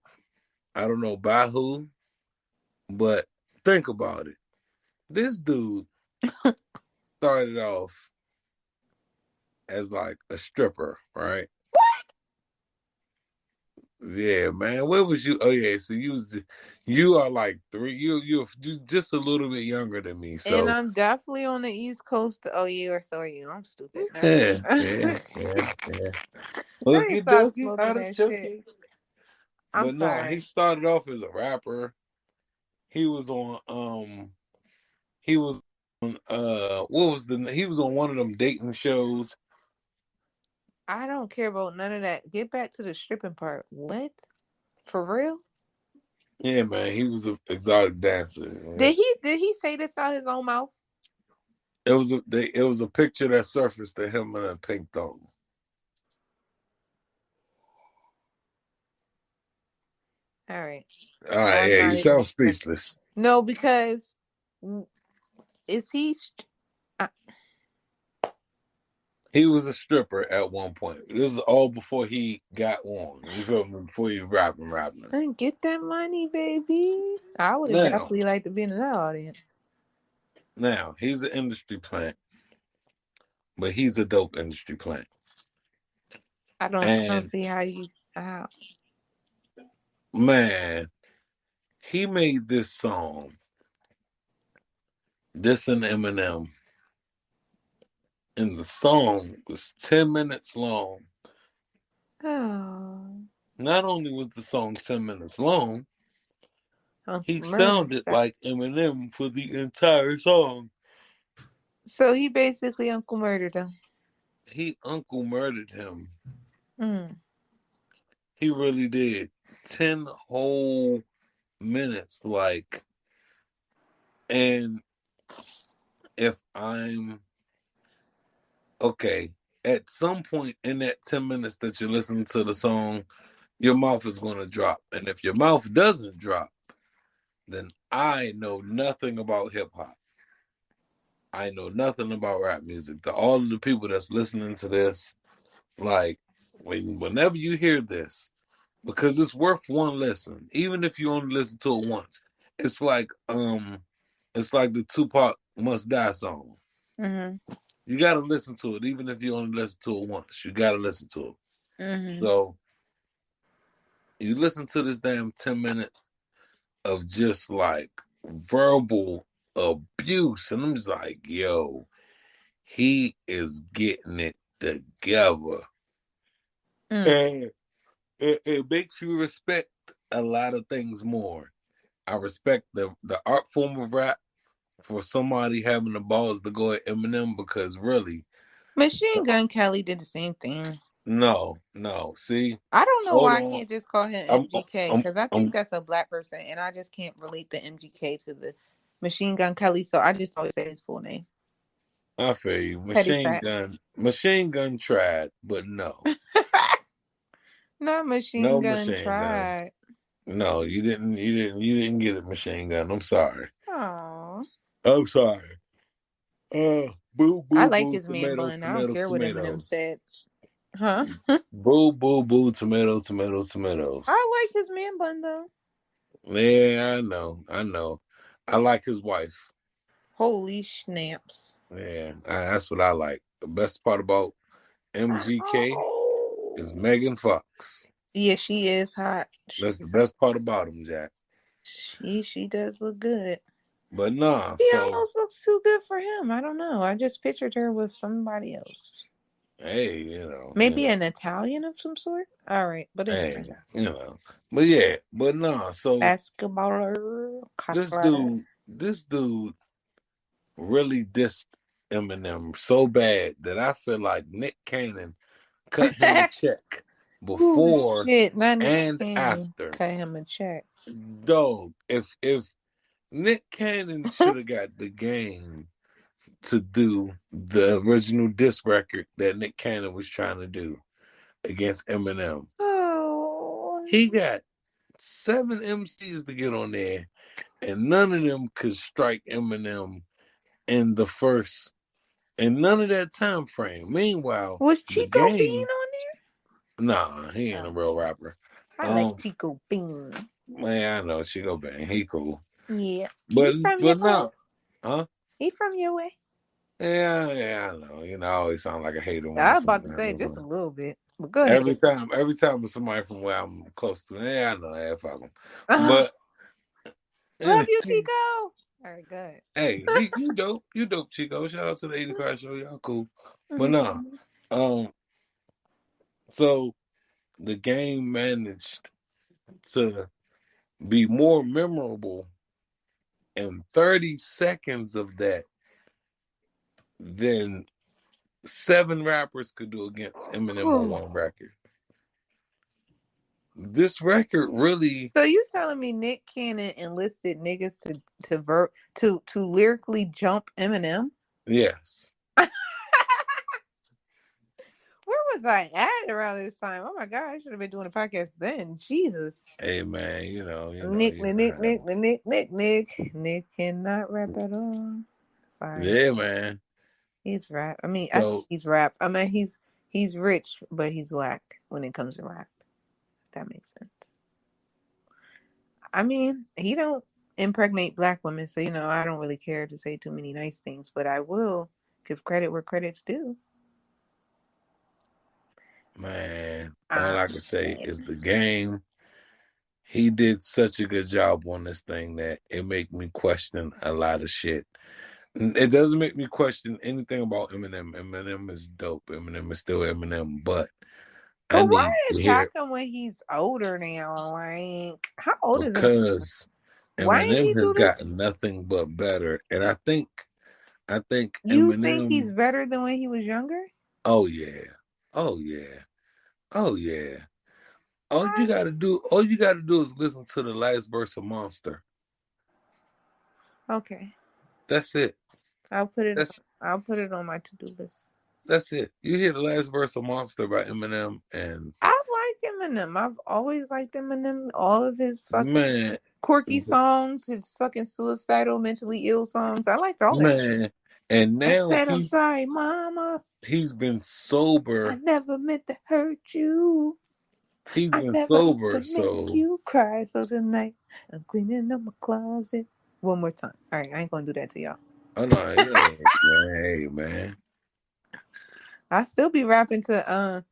I don't know by who, but think about it. This dude started off as like a stripper, right? Yeah, man. Where was you? Oh yeah, so you are like you're just a little bit younger than me. And So I'm definitely on the East Coast. Oh, you or so are you. I'm stupid. Never yeah, mind. yeah. Let me Looky stop dookie, smoking out of that shit. Chucky. I'm But no, he sorry. started off as a rapper. He was on he was on what was he was on one of them dating shows. I don't care about none of that. Get back to the stripping part. What? For real? Yeah, man, he was an exotic dancer. Man. Did he say this out his own mouth? It was a picture that surfaced of him in a pink thong. All right. All right, I'm yeah, not you even. sound speechless. No, because is he? He was a stripper at one point. This is all before he got on. You feel me? Before he was rapping. Get that money, baby. I would have Now, definitely liked to be in that audience. he's an industry plant, but he's a dope industry plant. I don't And see how you how. man, he made this song, this and Eminem, and the song was 10 minutes long. Oh, Not only was the song 10 minutes long, he murder. sounded like Eminem for the entire song. So he basically Uncle murdered him. He uncle murdered him. Mm. He really did. 10 whole minutes, and if I'm okay, at some point in that 10 minutes that you listen to the song, your mouth is going to drop. And if your mouth doesn't drop, then I know nothing about hip hop. I know nothing about rap music. To all of the people that's listening to this, whenever you hear this, because it's worth one listen, even if you only listen to it once. It's like the Tupac Must Die song. Mm-hmm. You gotta listen to it, even if you only listen to it once. You gotta listen to it. Mm-hmm. So you listen to this damn 10 minutes of just like verbal abuse, and I'm just like, yo, he is getting it together. And it makes you respect a lot of things more. I respect the art form of rap for somebody having the balls to go at Eminem, because really, Machine Gun Kelly did the same thing. no. See, I don't know hold why I on. can't just call him I'm, MGK I'm, because I think I'm, that's a black person, and I just can't relate the MGK to the Machine Gun Kelly. So I just always say his full name. I feel you. Petty fat. Machine Gun tried, but no, Not Machine no Gun Machine Gun. tried. No, you didn't get it, Machine Gun. I'm sorry. Aww. I'm sorry. Boo, I boo, like boo, his man bun. I don't care what Eminem tomatoes. said. Huh? Boo, boo, boo, tomatoes. I like his man bun though. Yeah, I know. I like his wife. Holy snaps. Yeah, that's what I like. The best part about MGK is Megan Fox. Yeah, she is hot. That's the best part about him, Jack. She does look good. But nah, She so almost looks too good for him. I don't know. I just pictured her with somebody else. Hey, you know, Maybe an Italian of some sort. All right, but hey, anyway, but yeah, but no. So basketballer, this Qatar. dude, this dude really dissed Eminem so bad that I feel like Nick Cannon cut him a check Oh before shit! Not Nick and Cannon. after. Cut him a check. Dog, if Nick Cannon should have got the game to do the original diss record that Nick Cannon was trying to do against Eminem. Oh. He got 7 MCs to get on there, and none of them could strike Eminem in the first, and none of that time frame. Meanwhile, Was the Chico Bean game, on nah, he there? ain't a Oh, real rapper. I like Chico Bean. Man, I know Chico Bang, he cool, Yeah. but He from your way. no, huh? He from your way. Yeah, I know. I always sound like a hater when I was it's about to somebody. say just a little bit, but go ahead. Every time it's somebody from where I'm close to, I know, fuck them. Uh, But love anyway, you, Chico. All right, good. hey, you dope, Chico. Shout out to the 85 show, y'all cool. But nah, Mhm. um, so the game managed to be more memorable in 30 seconds of that than 7 rappers could do against Eminem on one record. This record really, So you telling me Nick Cannon enlisted niggas to lyrically jump Eminem? yes. Where was I at around this time? Oh my god, I should have been doing a podcast then. Jesus. Hey man, Nick cannot rap at all. Sorry. yeah, man. He's rap. I mean, I say So he's rap. I mean, he's rich, but he's whack when it comes to rap. If that makes sense. I mean, he don't impregnate black women, so I don't really care to say too many nice things, but I will give credit where credit's due. man, all I'm I can say saying. is the game. He did such a good job on this thing that it make me question a lot of shit. It doesn't make me question anything about Eminem. Eminem is dope. Eminem is still Eminem, but I But why need to hear attack him when he's older now? Like, how old is Eminem? because Why didn't Eminem he has do this? gotten nothing but better, and I think You think he's Eminem. better than when he was younger? Oh yeah, oh yeah, oh yeah. I, All you gotta do is listen to the last verse of Monster. okay, That's it. I'll put it. That's I'll put it on my to-do list. that's it. You hear the last verse of Monster by Eminem, and I like Eminem. I've always liked Eminem. All of his fucking man, quirky songs, his fucking suicidal, mentally ill songs. I liked all that shit. man, and I now said, I'm sorry, mama. he's been I sober. never meant to hurt you. He's I been never meant sober, to make so you cry. So tonight, I'm cleaning up my closet. One more time. All right, I ain't gonna do that to y'all. oh no, hey man. I still be rapping to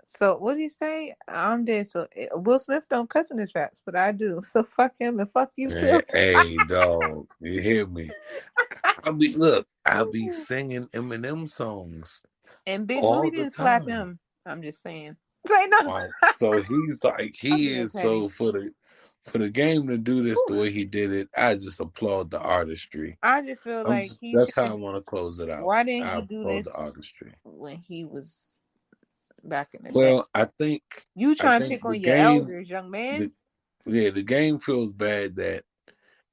so what do you say? I'm dead. So Will Smith don't cuss in his raps, but I do. So fuck him and fuck you too. Hey, dog, you hear me? I'll be singing Eminem songs And Big Willie all the didn't slap time. him. I'm just saying. Say no. Right. So I'm he being is petty. so for the game to do this the way he did it. I just applaud the artistry. I just feel like he That's should how I have. want to close it out. Why didn't I he do applaud the this artistry. when he was back in the day? Well, You I trying to think pick on your elders, young man? the game feels bad that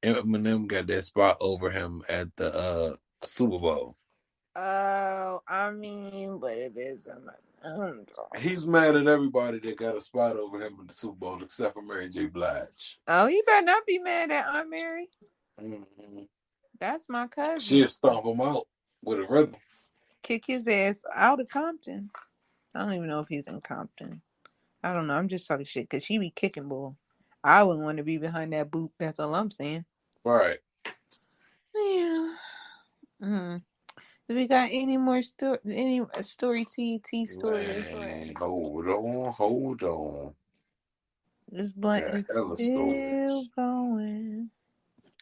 Eminem got that spot over him at the Super Bowl. Oh, I mean, but it is He's mad at everybody that got a spot over him in the Super Bowl except for Mary J. Blige. Oh, you better not be mad at Aunt Mary. Mm-hmm. That's my cousin. She'll stomp him out with a rhythm. Kick his ass out of Compton. I don't even know if he's in Compton. I don't know. I'm just talking shit because she be kicking bull. I wouldn't want to be behind that boot. That's all I'm saying. Right. Yeah. Do we got any more story tea stories? Man, hold on. This blunt Got is hella still stories. going.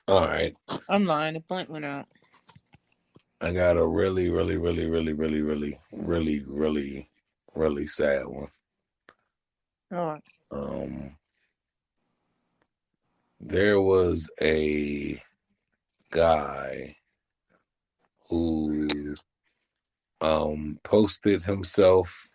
All right. I'm lying. The blunt went out. I got a really, really, really, really, really, really, really, really, really sad one. What? There was a guy who posted himself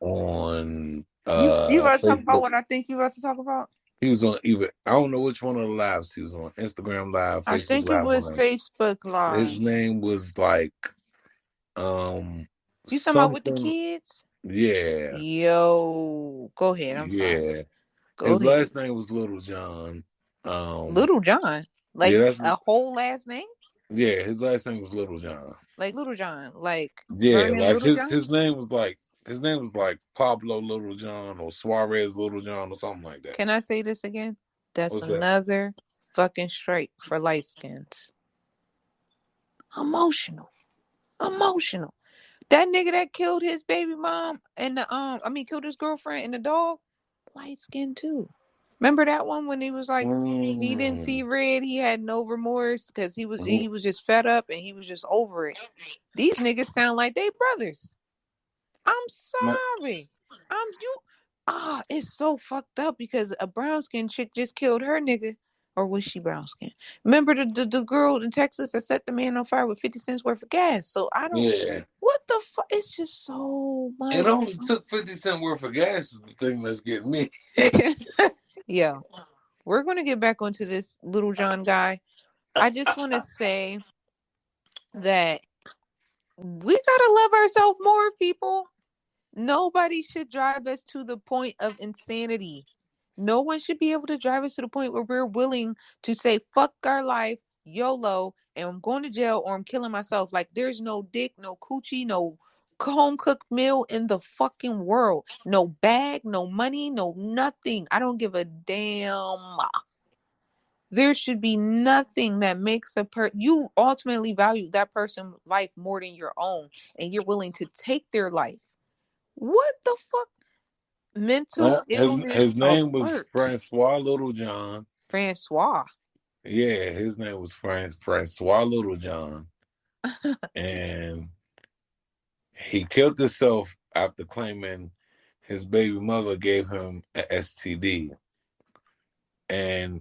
on You about to talk about Facebook. what I think you about to talk about? He was on either, I don't know which one of the lives. He was on Instagram Live, I Facebook think it Live, was one of them. Facebook His Live. name was like um You talking about with the something. kids? Yeah, Yo, go ahead. I'm sorry. yeah. Go His ahead. last name was Little John. Little John, Yeah, like that's a whole last name, yeah. His last name was Little John. like Little John, like Yeah, Vernon like Little his John. his name was like Pablo Little John or Suarez Little John or something like that. Can I say this again? That's What's that? another fucking strike for light skins. Emotional, emotional. That nigga that killed his baby mom and killed his girlfriend and the dog, light skin too. Remember that one when he was like, he didn't see Mm. red, he had no remorse because he was just fed up and he was just over it. These niggas sound like they brothers. I'm sorry. You. It's so fucked up because a brown skin chick just killed her nigga. Or was she brown skin? Remember the girl in Texas that set the man on fire with 50 cents worth of gas? So I don't. Yeah. What the fuck? It's just so It much. only took 50 cents worth of gas is the thing that's getting me. Yeah. We're going to get back onto this Little John guy. I just want to say that we got to love ourselves more, people. Nobody should drive us to the point of insanity. No one should be able to drive us to the point where we're willing to say, fuck our life, YOLO, and I'm going to jail or I'm killing myself. Like, there's no dick, no coochie, no home cooked meal in the fucking world. No bag, no money, no nothing. I don't give a damn. There should be nothing that makes you ultimately value that person's life more than your own, and you're willing to take their life. What the fuck? Mental illness His name was alert. Francois Little John. Francois. Yeah, his name was Francois Little John, and he killed himself after claiming his baby mother gave him an STD, and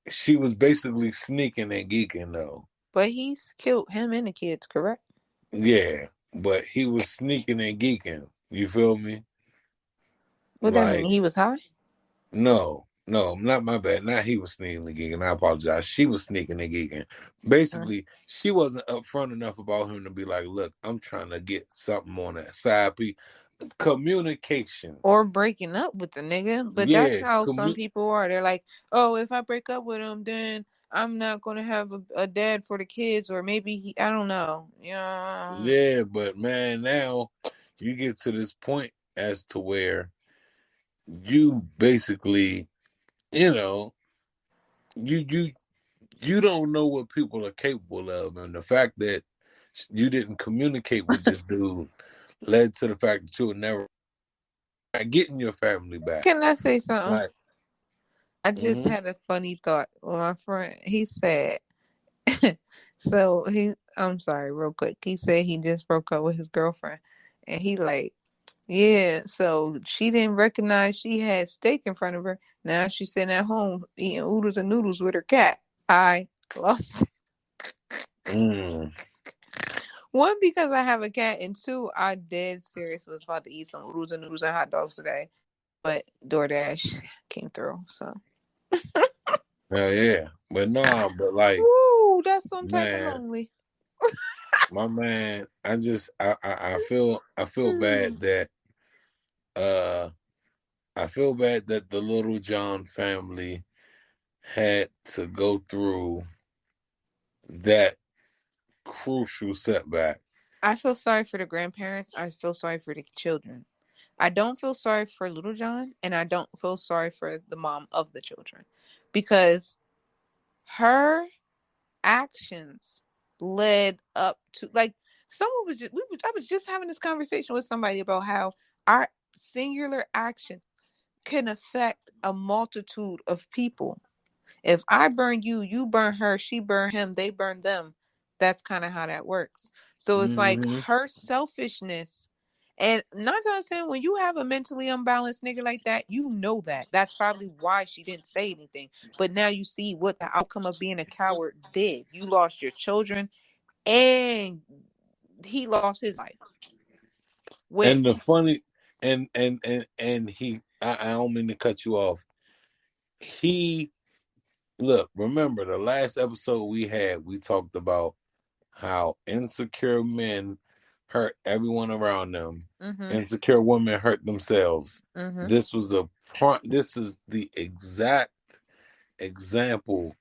she was basically sneaking and geeking though. But he's killed him and the kids, correct? Yeah, but he was sneaking and geeking. You feel me? What that mean? Like, He was high? no, no, not my bad. Not he was sneaking and geeking. I apologize. She was sneaking and geeking. Basically, she wasn't upfront enough about him to be like, look, I'm trying to get something on that side piece. Communication. Or breaking up with the nigga. But that's Yeah. how some people are. They're like, oh, if I break up with him, then I'm not going to have a dad for the kids. Or maybe I don't know. Yeah. Yeah, but man, now you get to this point as to where you basically, you know, you you you don't know what people are capable of, and the fact that you didn't communicate with this dude led to the fact that you'll never getting your family back. Can I say something? Like, I just had a funny thought with my friend. He said, I'm sorry, real quick. He said he just broke up with his girlfriend. And he like, yeah, so she didn't recognize she had steak in front of her. Now she's sitting at home eating oodles and noodles with her cat. I lost it. One, because I have a cat, and two, I dead serious was about to eat some oodles and noodles and hot dogs today. But DoorDash came through, so. hell yeah. But no, but like, Ooh, that's some type of man, lonely. my man, I feel bad that uh I feel bad that the Little John family had to go through that crucial setback. I feel sorry for the grandparents. I feel sorry for the children. I don't feel sorry for Little John, and I don't feel sorry for the mom of the children, because her actions led up to, like, someone was just, I was just having this conversation with somebody about how our singular action can affect a multitude of people. If I burn you, you burn her, she burn him, they burn them. That's kind of how that works. So it's like her selfishness. And not to saying when you have a mentally unbalanced nigga like that, you know that. That's probably why she didn't say anything. But now you see what the outcome of being a coward did. You lost your children and he lost his life. And the funny and he I don't mean to cut you off. Remember the last episode we talked about how insecure men hurt everyone around them. Insecure women hurt themselves. This is the exact example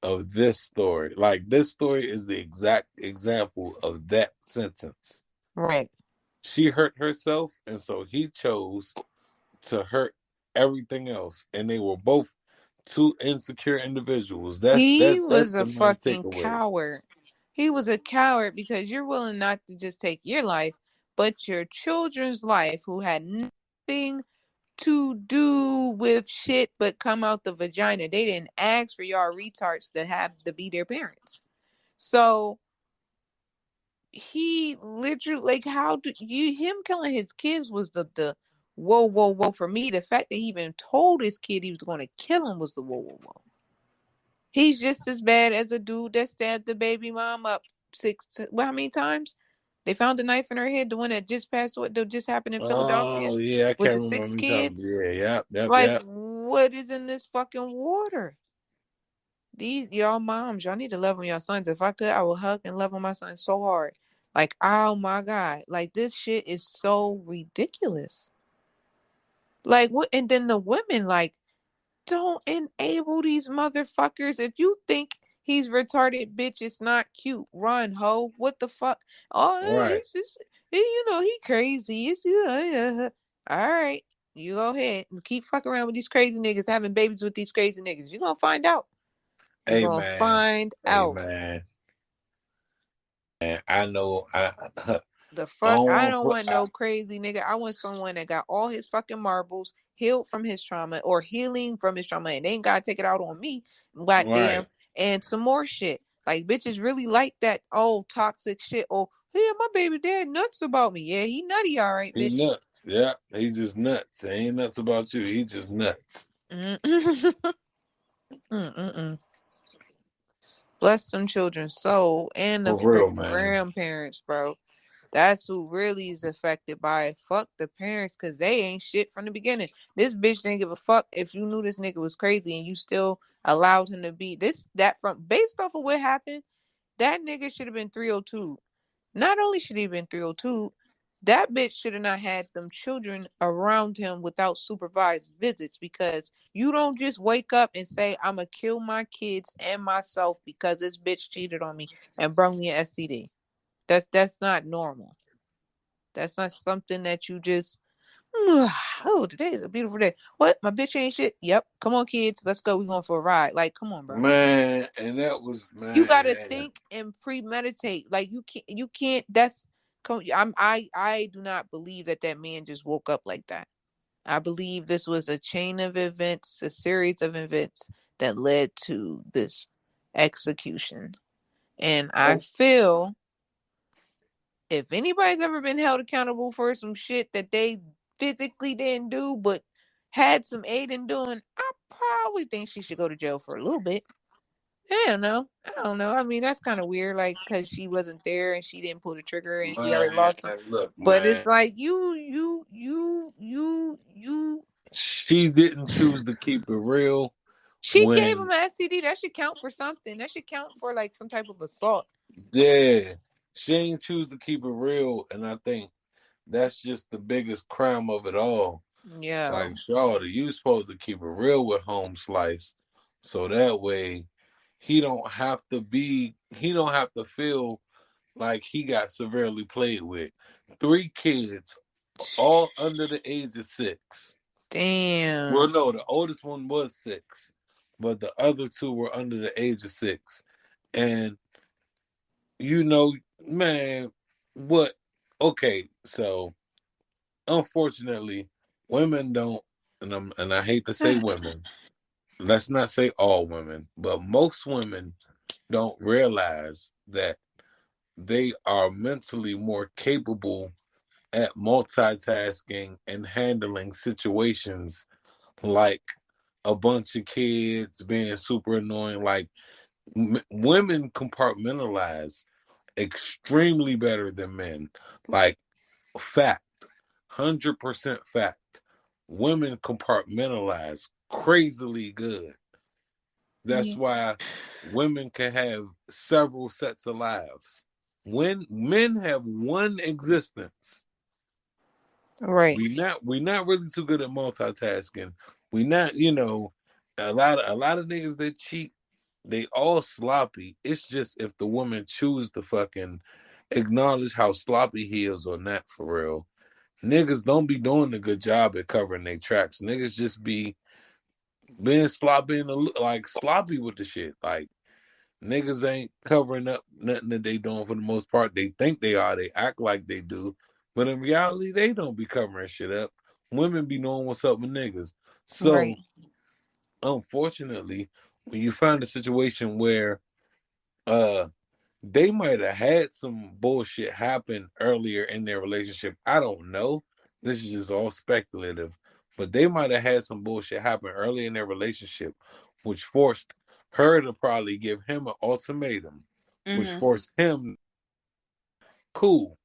of this story. Like, this story is the exact example of that sentence. Right. She hurt herself, and so he chose to hurt everything else. And they were both two insecure individuals. He was That's a the main fucking takeaway. coward. He was a coward because you're willing not to just take your life, but your children's life, who had nothing to do with shit but come out the vagina. They didn't ask for y'all retards to have to be their parents. So he literally, like, how do you, him killing his kids was the whoa. For me, the fact that he even told his kid he was going to kill him was the whoa. He's just as bad as a dude that stabbed the baby mom up how many times? They found a knife in her head, the one that just passed, what just happened in Philadelphia. Oh yeah, I With can't the 6 remember. kids. Yeah, Like, what is in this fucking water? These y'all moms, y'all need to love on your sons. If I could, I would hug and love on my son so hard. Like, oh my God. Like, this shit is so ridiculous. Like, what? And then the women, like, don't enable these motherfuckers. If you think he's retarded, bitch, it's not cute. Run, ho. What the fuck? Oh, right. he crazy. Yeah. All right. You go ahead and keep fucking around with these crazy niggas, having babies with these crazy niggas. You're going to find out. You're going to find out. And I know The fuck, I don't want no crazy nigga. I want someone that got all his fucking marbles, healed from his trauma or healing from his trauma, and they ain't gotta take it out on me. Goddamn, right. And some more shit. Like, bitches really like that old toxic shit. Oh, yeah, my baby dad nuts about me. Yeah, he nutty, all right, bitch. He nuts. Yeah, he just nuts. He ain't nuts about you. He just nuts. Bless them children's soul and the grandparents, bro. That's who really is affected by it. Fuck the parents, because they ain't shit from the beginning. This bitch didn't give a fuck if you knew this nigga was crazy and you still allowed him to be based off of what happened. That nigga should have been 302. Not only should he have been 302, that bitch should have not had them children around him without supervised visits, because you don't just wake up and say, I'm gonna kill my kids and myself because this bitch cheated on me and brought me an STD. That's not normal. That's not something that you just, oh, today is a beautiful day. What? My bitch ain't shit? Yep. Come on, kids. Let's go. We're going for a ride. Like, come on, bro. Man, and that was, man. You gotta think and premeditate. Like, you can't, I do not believe that man just woke up like that. I believe this was a chain of events, a series of events that led to this execution. And I feel if anybody's ever been held accountable for some shit that they physically didn't do but had some aid in doing, I probably think she should go to jail for a little bit. I don't know. I mean, that's kind of weird, like, because she wasn't there and she didn't pull the trigger and he already lost him. But it's like, you. She didn't choose to keep it real. She gave him an STD. That should count for something. That should count for, like, some type of assault. Yeah. She ain't choose to keep it real, and I think that's just the biggest crime of it all. Yeah. Like, Shawty, you supposed to keep it real with Home Slice, so that way he don't have to feel like he got severely played with. 3 kids, all under the age of 6. Damn. Well, no, the oldest one was 6, but the other 2 were under the age of 6. And, man, what? Okay, so unfortunately, women don't, and I hate to say women, let's not say all women, but most women don't realize that they are mentally more capable at multitasking and handling situations like a bunch of kids being super annoying. Like women compartmentalize extremely better than men. Like fact, 100% fact. Women compartmentalize crazily good. That's Yeah. why women can have several sets of lives. When men have one existence, Right. we not really too good at multitasking. We not, a lot of niggas that cheat, they all sloppy. It's just if the woman choose to fucking acknowledge how sloppy he is or not for real. Niggas don't be doing a good job at covering their tracks. Niggas just be being sloppy like sloppy with the shit. Like niggas ain't covering up nothing that they doing for the most part. They think they are. They act like they do, but in reality, they don't be covering shit up. Women be knowing what's up with niggas. Right. So unfortunately, when you find a situation where uh they might have had some bullshit happen earlier in their relationship. I don't know. This is just all speculative. But they might have had some bullshit happen early in their relationship, which forced her to probably give him an ultimatum, which Mm-hmm. forced him, cool,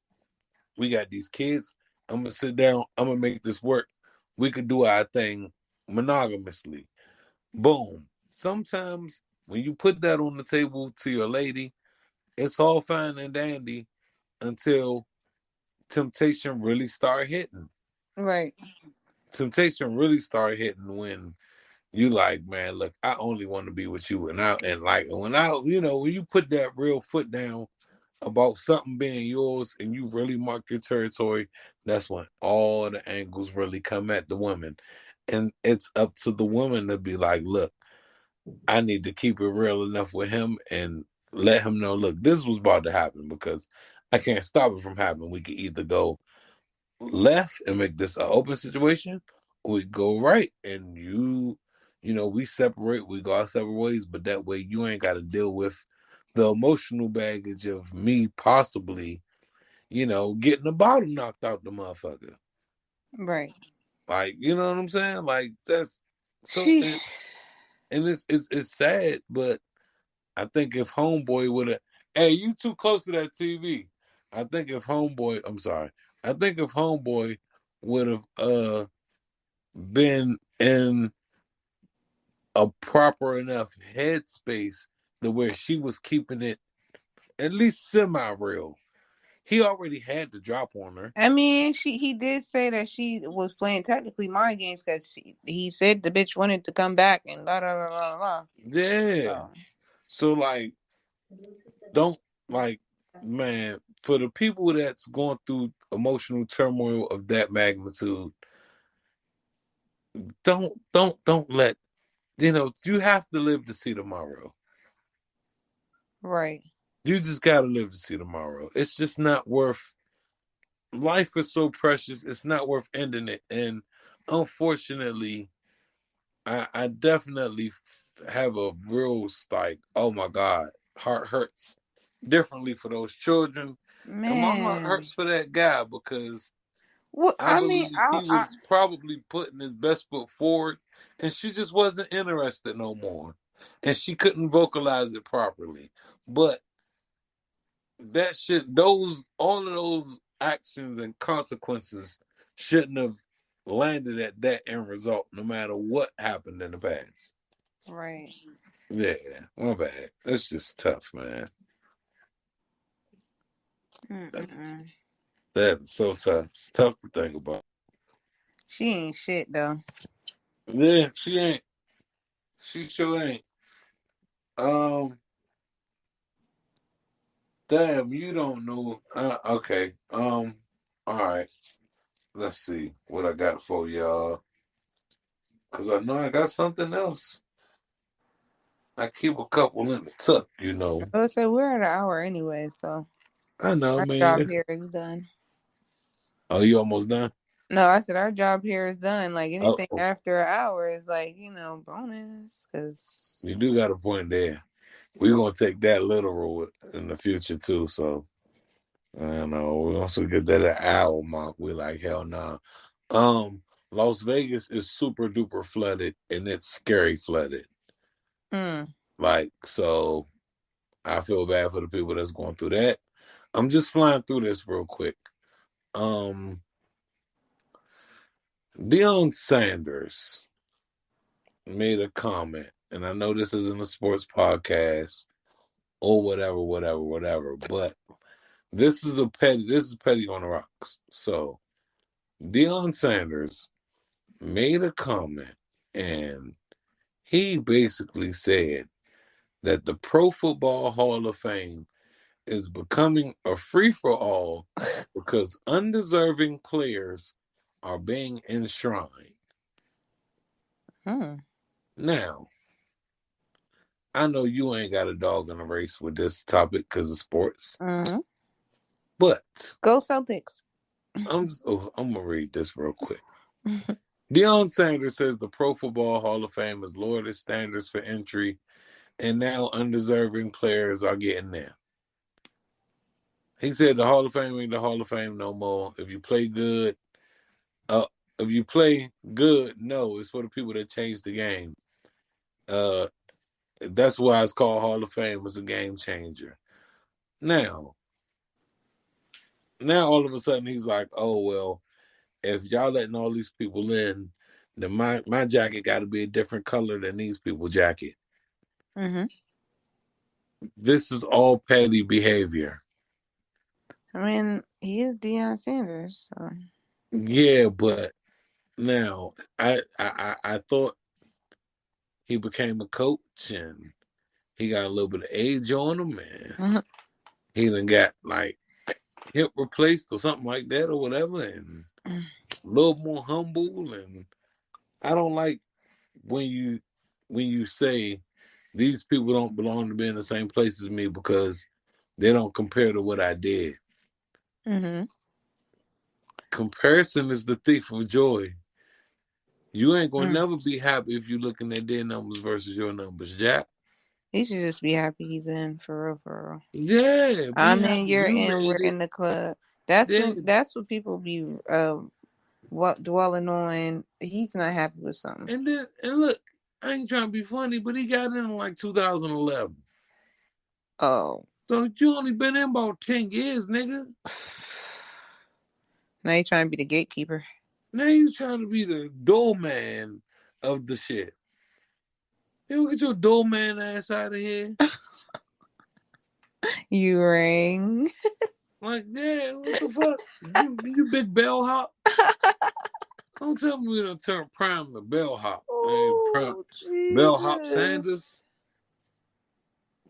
we got these kids. I'm going to sit down. I'm going to make this work. We could do our thing monogamously. Boom. Sometimes when you put that on the table to your lady, it's all fine and dandy until temptation really start hitting. Right. Temptation really start hitting when you like, man, look, I only want to be with you, and like when you put that real foot down about something being yours and you really mark your territory, that's when all the angles really come at the woman, and it's up to the woman to be like, look, I need to keep it real enough with him and let him know, look, this was about to happen because I can't stop it from happening. We can either go left and make this an open situation, or we go right and we separate, we go our separate ways, but that way you ain't got to deal with the emotional baggage of me possibly, getting the bottle knocked out the motherfucker. Right. Like, you know what I'm saying? Like that's so, She. and it's sad, but I think if Homeboy would have, hey, you too close to that TV. I think if Homeboy, I'm sorry. I think if Homeboy would have been in a proper enough headspace to where she was keeping it at least semi real. He already had the drop on her. I mean, he did say that she was playing technically mind games because he said the bitch wanted to come back and blah blah blah blah blah. Yeah. So, So like, don't like, man, for the people that's going through emotional turmoil of that magnitude, don't let you have to live to see tomorrow. right. You just gotta live to see tomorrow. It's just not worth, life is so precious, it's not worth ending it. And unfortunately, I definitely have a real, like, oh my God, heart hurts differently for those children. And my heart Man. hurts for that guy because Well, I I mean, believe he was probably putting his best foot forward, and she just wasn't interested no more. And she couldn't vocalize it properly. But that shit, all of those actions and consequences shouldn't have landed at that end result, no matter what happened in the past. right. Yeah, my bad. That's just tough, man. Mm-mm-mm. That's so tough. It's tough to think about. She ain't shit though. Yeah, she ain't. She sure ain't. Um, damn, you don't know. Okay. All right. Let's see what I got for y'all. Cause I know I got something else. I keep a couple in the tuck. Let's say we're at an hour anyway, so I know, our man. job here is done. Oh, you almost done? No, I said our job here is done. Like anything Oh, after an hour is like bonus because you do got a point there. We're gonna take that literal in the future too. So. I don't know. Once we get that hour mark, we're like, hell no. Las Vegas is super duper flooded, and it's scary flooded. Like, so I feel bad for the people that's going through that. I'm just flying through this real quick. Deion Sanders made a comment, and I know this isn't a sports podcast or whatever, but this is petty on the rocks. So Deion Sanders made a comment, and he basically said that the Pro Football Hall of Fame is becoming a free-for-all because undeserving players are being enshrined. Now, I know you ain't got a dog in the race with this topic because of sports. But go Celtics. I'm gonna read this real quick. Deion Sanders says the Pro Football Hall of Fame has lowered its standards for entry, and now undeserving players are getting there. He said the Hall of Fame ain't the Hall of Fame no more. If you play good, no, it's for the people that changed the game. That's why it's called Hall of Fame. It's a game changer. Now all of a sudden he's like, oh well, if y'all letting all these people in, then my jacket got to be a different color than these people's jacket. This is all petty behavior. I mean, he is Deion Sanders. So. Yeah, but now I thought he became a coach and he got a little bit of age on him, and he done got like hip replaced or something like that or whatever, and a little more humble. And I don't like when you say these people don't belong to be in the same place as me because they don't compare to what I did. Comparison is the thief of joy. You ain't gonna never be happy if you're looking at their numbers versus your numbers, Jack. He should just be happy he's in, for real. Yeah, I'm in, you're in, we're in the club. That's what people be dwelling on. He's not happy with something. And look, I ain't trying to be funny, but he got in like 2011. Oh. So you only been in about 10 years, nigga. Now you trying to be the gatekeeper. Now you trying to be the doorman of the shit. You get your doorman ass out of here. You ring. Like, yeah, what the fuck? You big bellhop? Don't tell me we're gonna turn Prime to bellhop. Oh, Bellhop Sanders.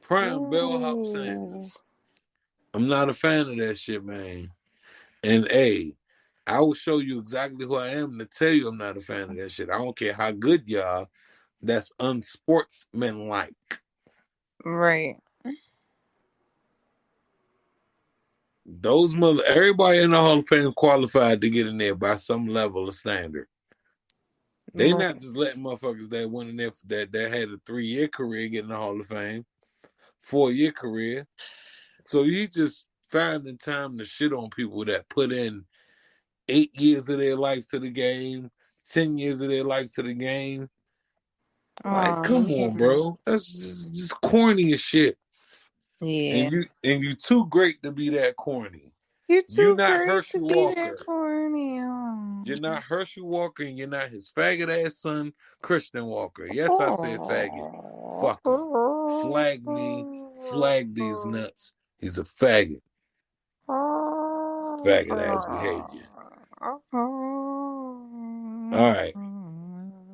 Prime bellhop Sanders. I'm not a fan of that shit, man. And hey, I will show you exactly who I am to tell you I'm not a fan of that shit. I don't care how good you are. That's unsportsmanlike. Right. Everybody in the Hall of Fame qualified to get in there by some level of standard. They not just letting motherfuckers that went in there that had a 3-year career get in the Hall of Fame, 4-year career. So you just finding time to shit on people that put in 8 years of their life to the game, 10 years of their life to the game. Like, come on, bro. That's just corny as shit. Yeah. And you too great to be that corny. You're too not great Herschel to be Walker. that corny. Oh. You're not Herschel Walker, and you're not his faggot ass son, Christian Walker. Yes, I said faggot. Fuck him. Flag me. Flag these nuts. He's a faggot. Faggot ass behavior. All right.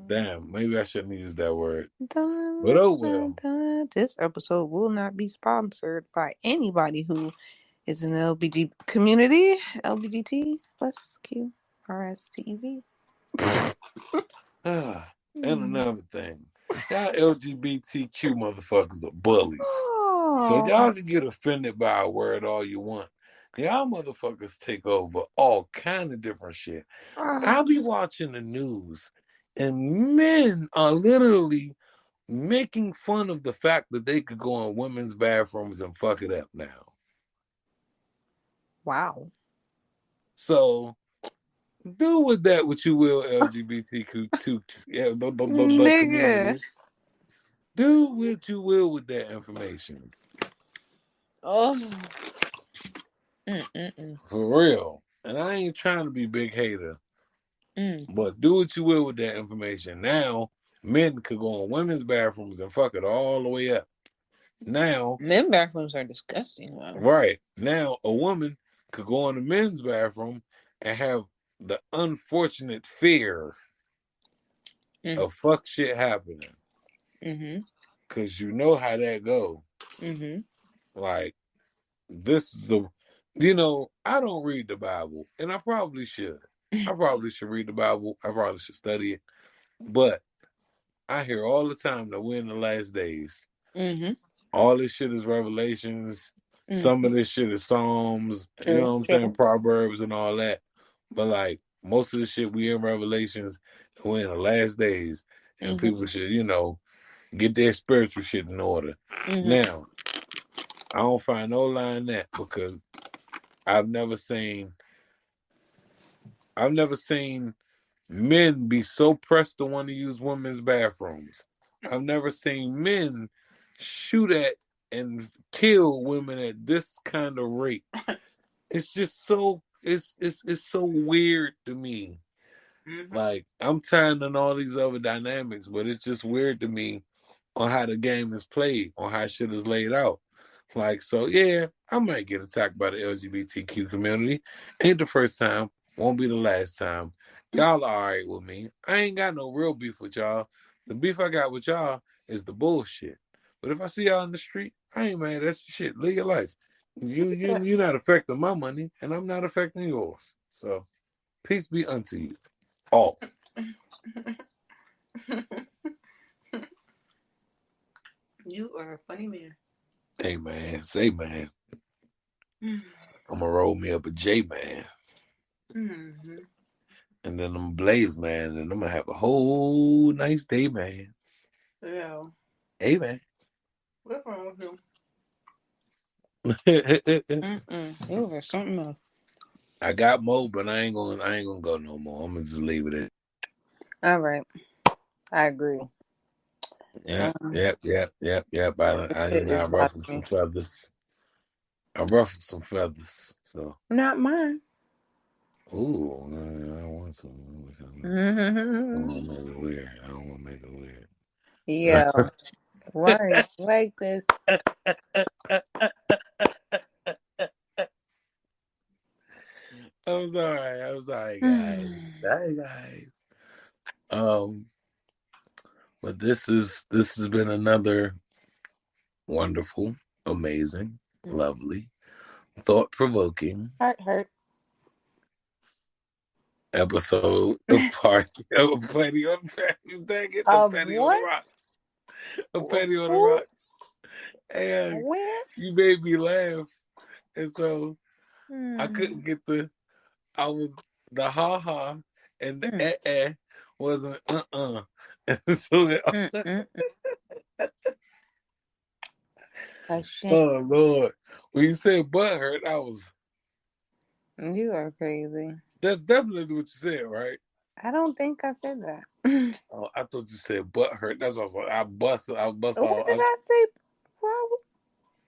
Damn, maybe I shouldn't use that word. But oh well. This episode will not be sponsored by anybody who is in the LBG community. LBGT plus Q RSTV. And another thing. Y'all LGBTQ motherfuckers are bullies. So y'all can get offended by a word all you want. Y'all motherfuckers take over all kind of different shit. I'll be watching the news and men are literally making fun of the fact that they could go in women's bathrooms and fuck it up now. Wow. So do with that what you will, LGBTQ2 Nigga. community. Do what you will with that information. Oh. For real. And I ain't trying to be big hater. But do what you will with that information. Now, men could go in women's bathrooms and fuck it all the way up. Now, men bathrooms are disgusting. Wow. Right. Now, a woman could go in the men's bathroom and have the unfortunate fear of fuck shit happening. Because you know how that go. Like, this is I don't read the Bible, and I probably should. I probably should read the Bible. I probably should study it. But I hear all the time that we're in the last days. All this shit is Revelations. Some of this shit is Psalms. True, you know what I'm saying? Proverbs and all that. But like most of the shit we in Revelations, we're in the last days. And people should, get their spiritual shit in order. Now, I don't find no lie in that because I've never seen men be so pressed to want to use women's bathrooms. I've never seen men shoot at and kill women at this kind of rate. It's just so it's so weird to me. Like I'm tying in all these other dynamics, but it's just weird to me on how the game is played, on how shit is laid out. Like, so yeah, I might get attacked by the LGBTQ community. Ain't the first time, won't be the last time. Y'all are all right with me. I ain't got no real beef with y'all. The beef I got with y'all is the bullshit. But if I see y'all in the street, I ain't mad. That's your shit. Live your life. You're not affecting my money, and I'm not affecting yours. So, peace be unto you all. You are a funny man. Hey man, say man. I'm gonna roll me up a J man. And then I'm Blaze man, and I'm gonna have a whole nice day, man. Yeah. Hey man. What's wrong with you? You were something else. I got more, but I ain't gonna go no more. I'm gonna just leave it at. All right. I agree. Yep. I ruffled some feathers. So. Not mine. Ooh, I don't want some. I don't want to make it weird. I don't want to make it weird. Yeah. Right. Like this. I'm sorry, guys. Sorry, guys. But this has been another wonderful, amazing, lovely, thought-provoking episode of Petty on the Rocks. Of Petty on the Rocks. And you made me laugh. And so I couldn't get the ha-ha and the wasn't And so oh Lord. When you said butt hurt, You are crazy. That's definitely what you said, right? I don't think I said that. Oh, I thought you said butt hurt. That's what I was like. I bust What all. did I say? Well,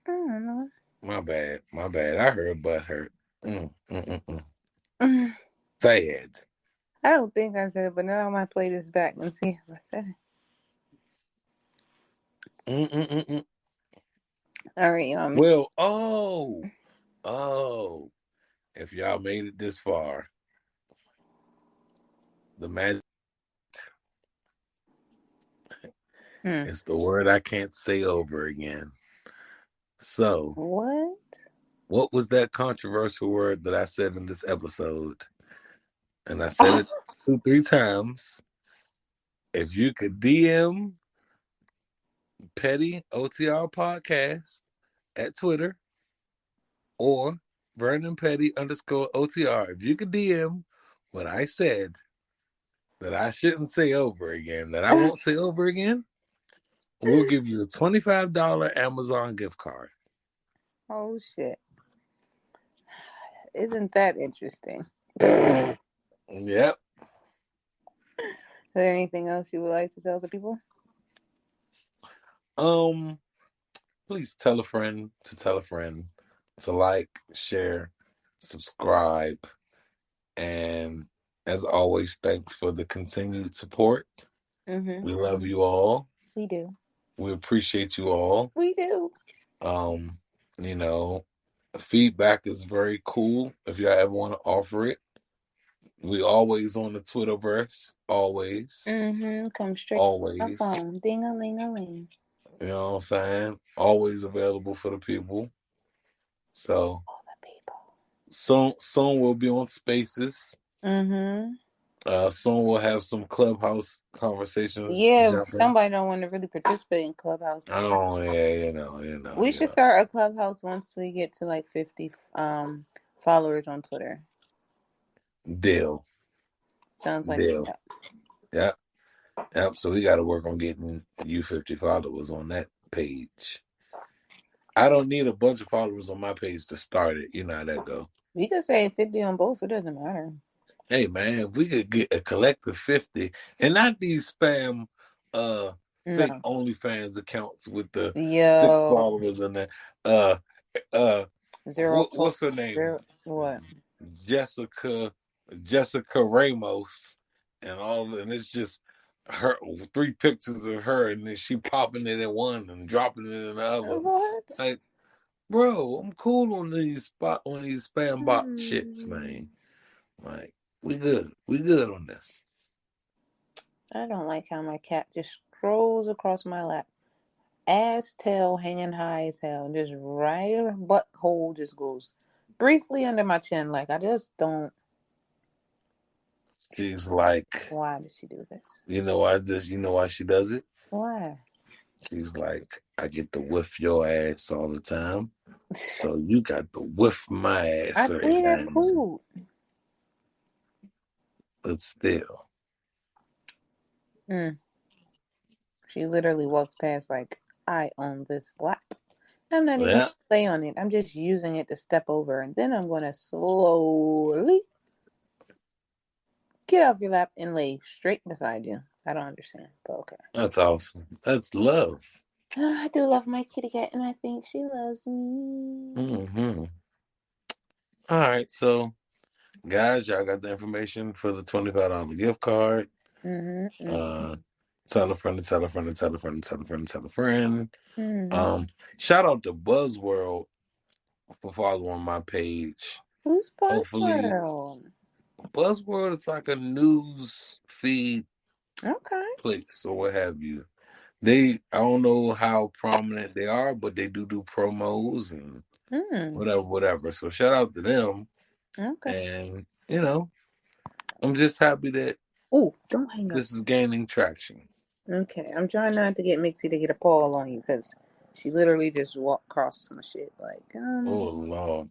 I don't know. My bad. I heard butt hurt. Sad. I don't think I said it, but now I might play this back and see if I said it. All right, y'all. Well, if y'all made it this far, the magic is the word I can't say over again. So, what was that controversial word that I said in this episode? And I said it 2-3 times. If you could DM Petty OTR Podcast at Twitter or Vernon Petty _OTR. If you could DM what I said that I shouldn't say over again, that I won't say over again, we'll give you a $25 Amazon gift card. Oh, shit. Isn't that interesting? Yep. Is there anything else you would like to tell the people? Please tell a friend to like, share, subscribe, and as always, thanks for the continued support. Mm-hmm. We love you all. We do. We appreciate you all. We do. You know, feedback is very cool. If y'all ever want to offer it, we always on the Twitterverse. Always. Mm-hmm. Come straight Always. to my phone. Ding-a-ling-a-ling. You know what I'm saying? Always available for the people. So All the people. Soon we'll be on Spaces. Mm-hmm. Soon we'll have some Clubhouse conversations. Yeah, Jumping. somebody don't want to really participate in Clubhouse. Oh yeah, We should start a Clubhouse once we get to like 50 followers on Twitter. Deal. Sounds like Deal. Yep. So we got to work on getting you 50 followers on that page. I don't need a bunch of followers on my page to start it. You know how that go. We could say 50 on both. It doesn't matter. Hey man, if we could get a collective 50, and not these spam fake OnlyFans accounts with the 6 followers and the what's her name? What? Jessica Ramos, and it's just her 3 pictures of her, and then she popping it in one and dropping it in the other. What? Like, bro, I'm cool on these spam bot shits, man. Like, we good on this. I don't like how my cat just scrolls across my lap, ass tail hanging high as hell, just right butthole just goes briefly under my chin. Like, I just don't. She's like, why did she do this? You know why she does it? Why? She's like, I get to whiff your ass all the time, so you got to whiff my ass. I clean her food. But still. She literally walks past like, I own this lap. I'm not even going to stay on it. I'm just using it to step over, and then I'm going to slowly get off your lap and lay straight beside you. I don't understand, but okay. That's awesome. That's love. I do love my kitty cat, and I think she loves me. Mm-hmm. All right, so guys, y'all got the information for the $25 gift card. Tell a friend to tell a friend to tell a friend to tell a friend to tell a friend. Shout out to Buzzworld for following my page. Who's Buzzworld? Hopefully, Buzzworld is like a news feed place or what have you. I don't know how prominent they are, but they do promos and whatever. So shout out to them. And I'm just happy that don't hang up. This is gaining traction. Okay, I'm trying not to get Mixie to get a paw on you because she literally just walked across my shit like. Oh Lord.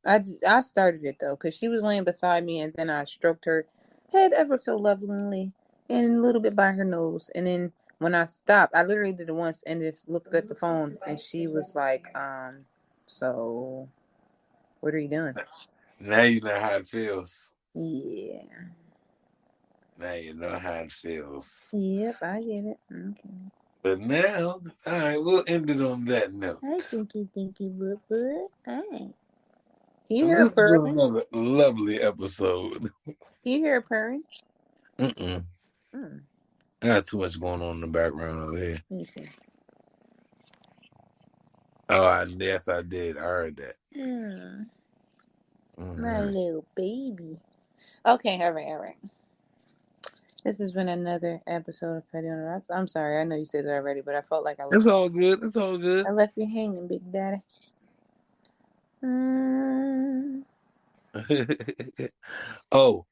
I started it though because she was laying beside me and then I stroked her head ever so lovingly and a little bit by her nose, and then when I stopped, I literally did it once and just looked at the phone and she was like, so what are you doing? Now you know how it feels. Yeah. Now you know how it feels. Yep, I get it. Okay. But now, all right, we'll end it on that note. I think you, but all right. This has been another lovely episode. Do you hear her purring? I got too much going on in the background over here. Let me see. Oh, yes, I did. I heard that. My little baby. Okay, all right. This has been another episode of Petty on the Rocks. I'm sorry, I know you said that already, but I felt like I was. It's all good. It's all good. I left you hanging, Big Daddy. Oh.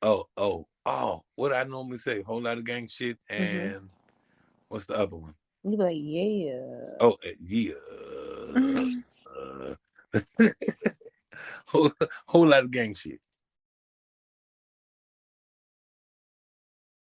What I normally say, whole lot of gang shit, and what's the other one? You be like, yeah. Oh, yeah. Whole lot of gang shit.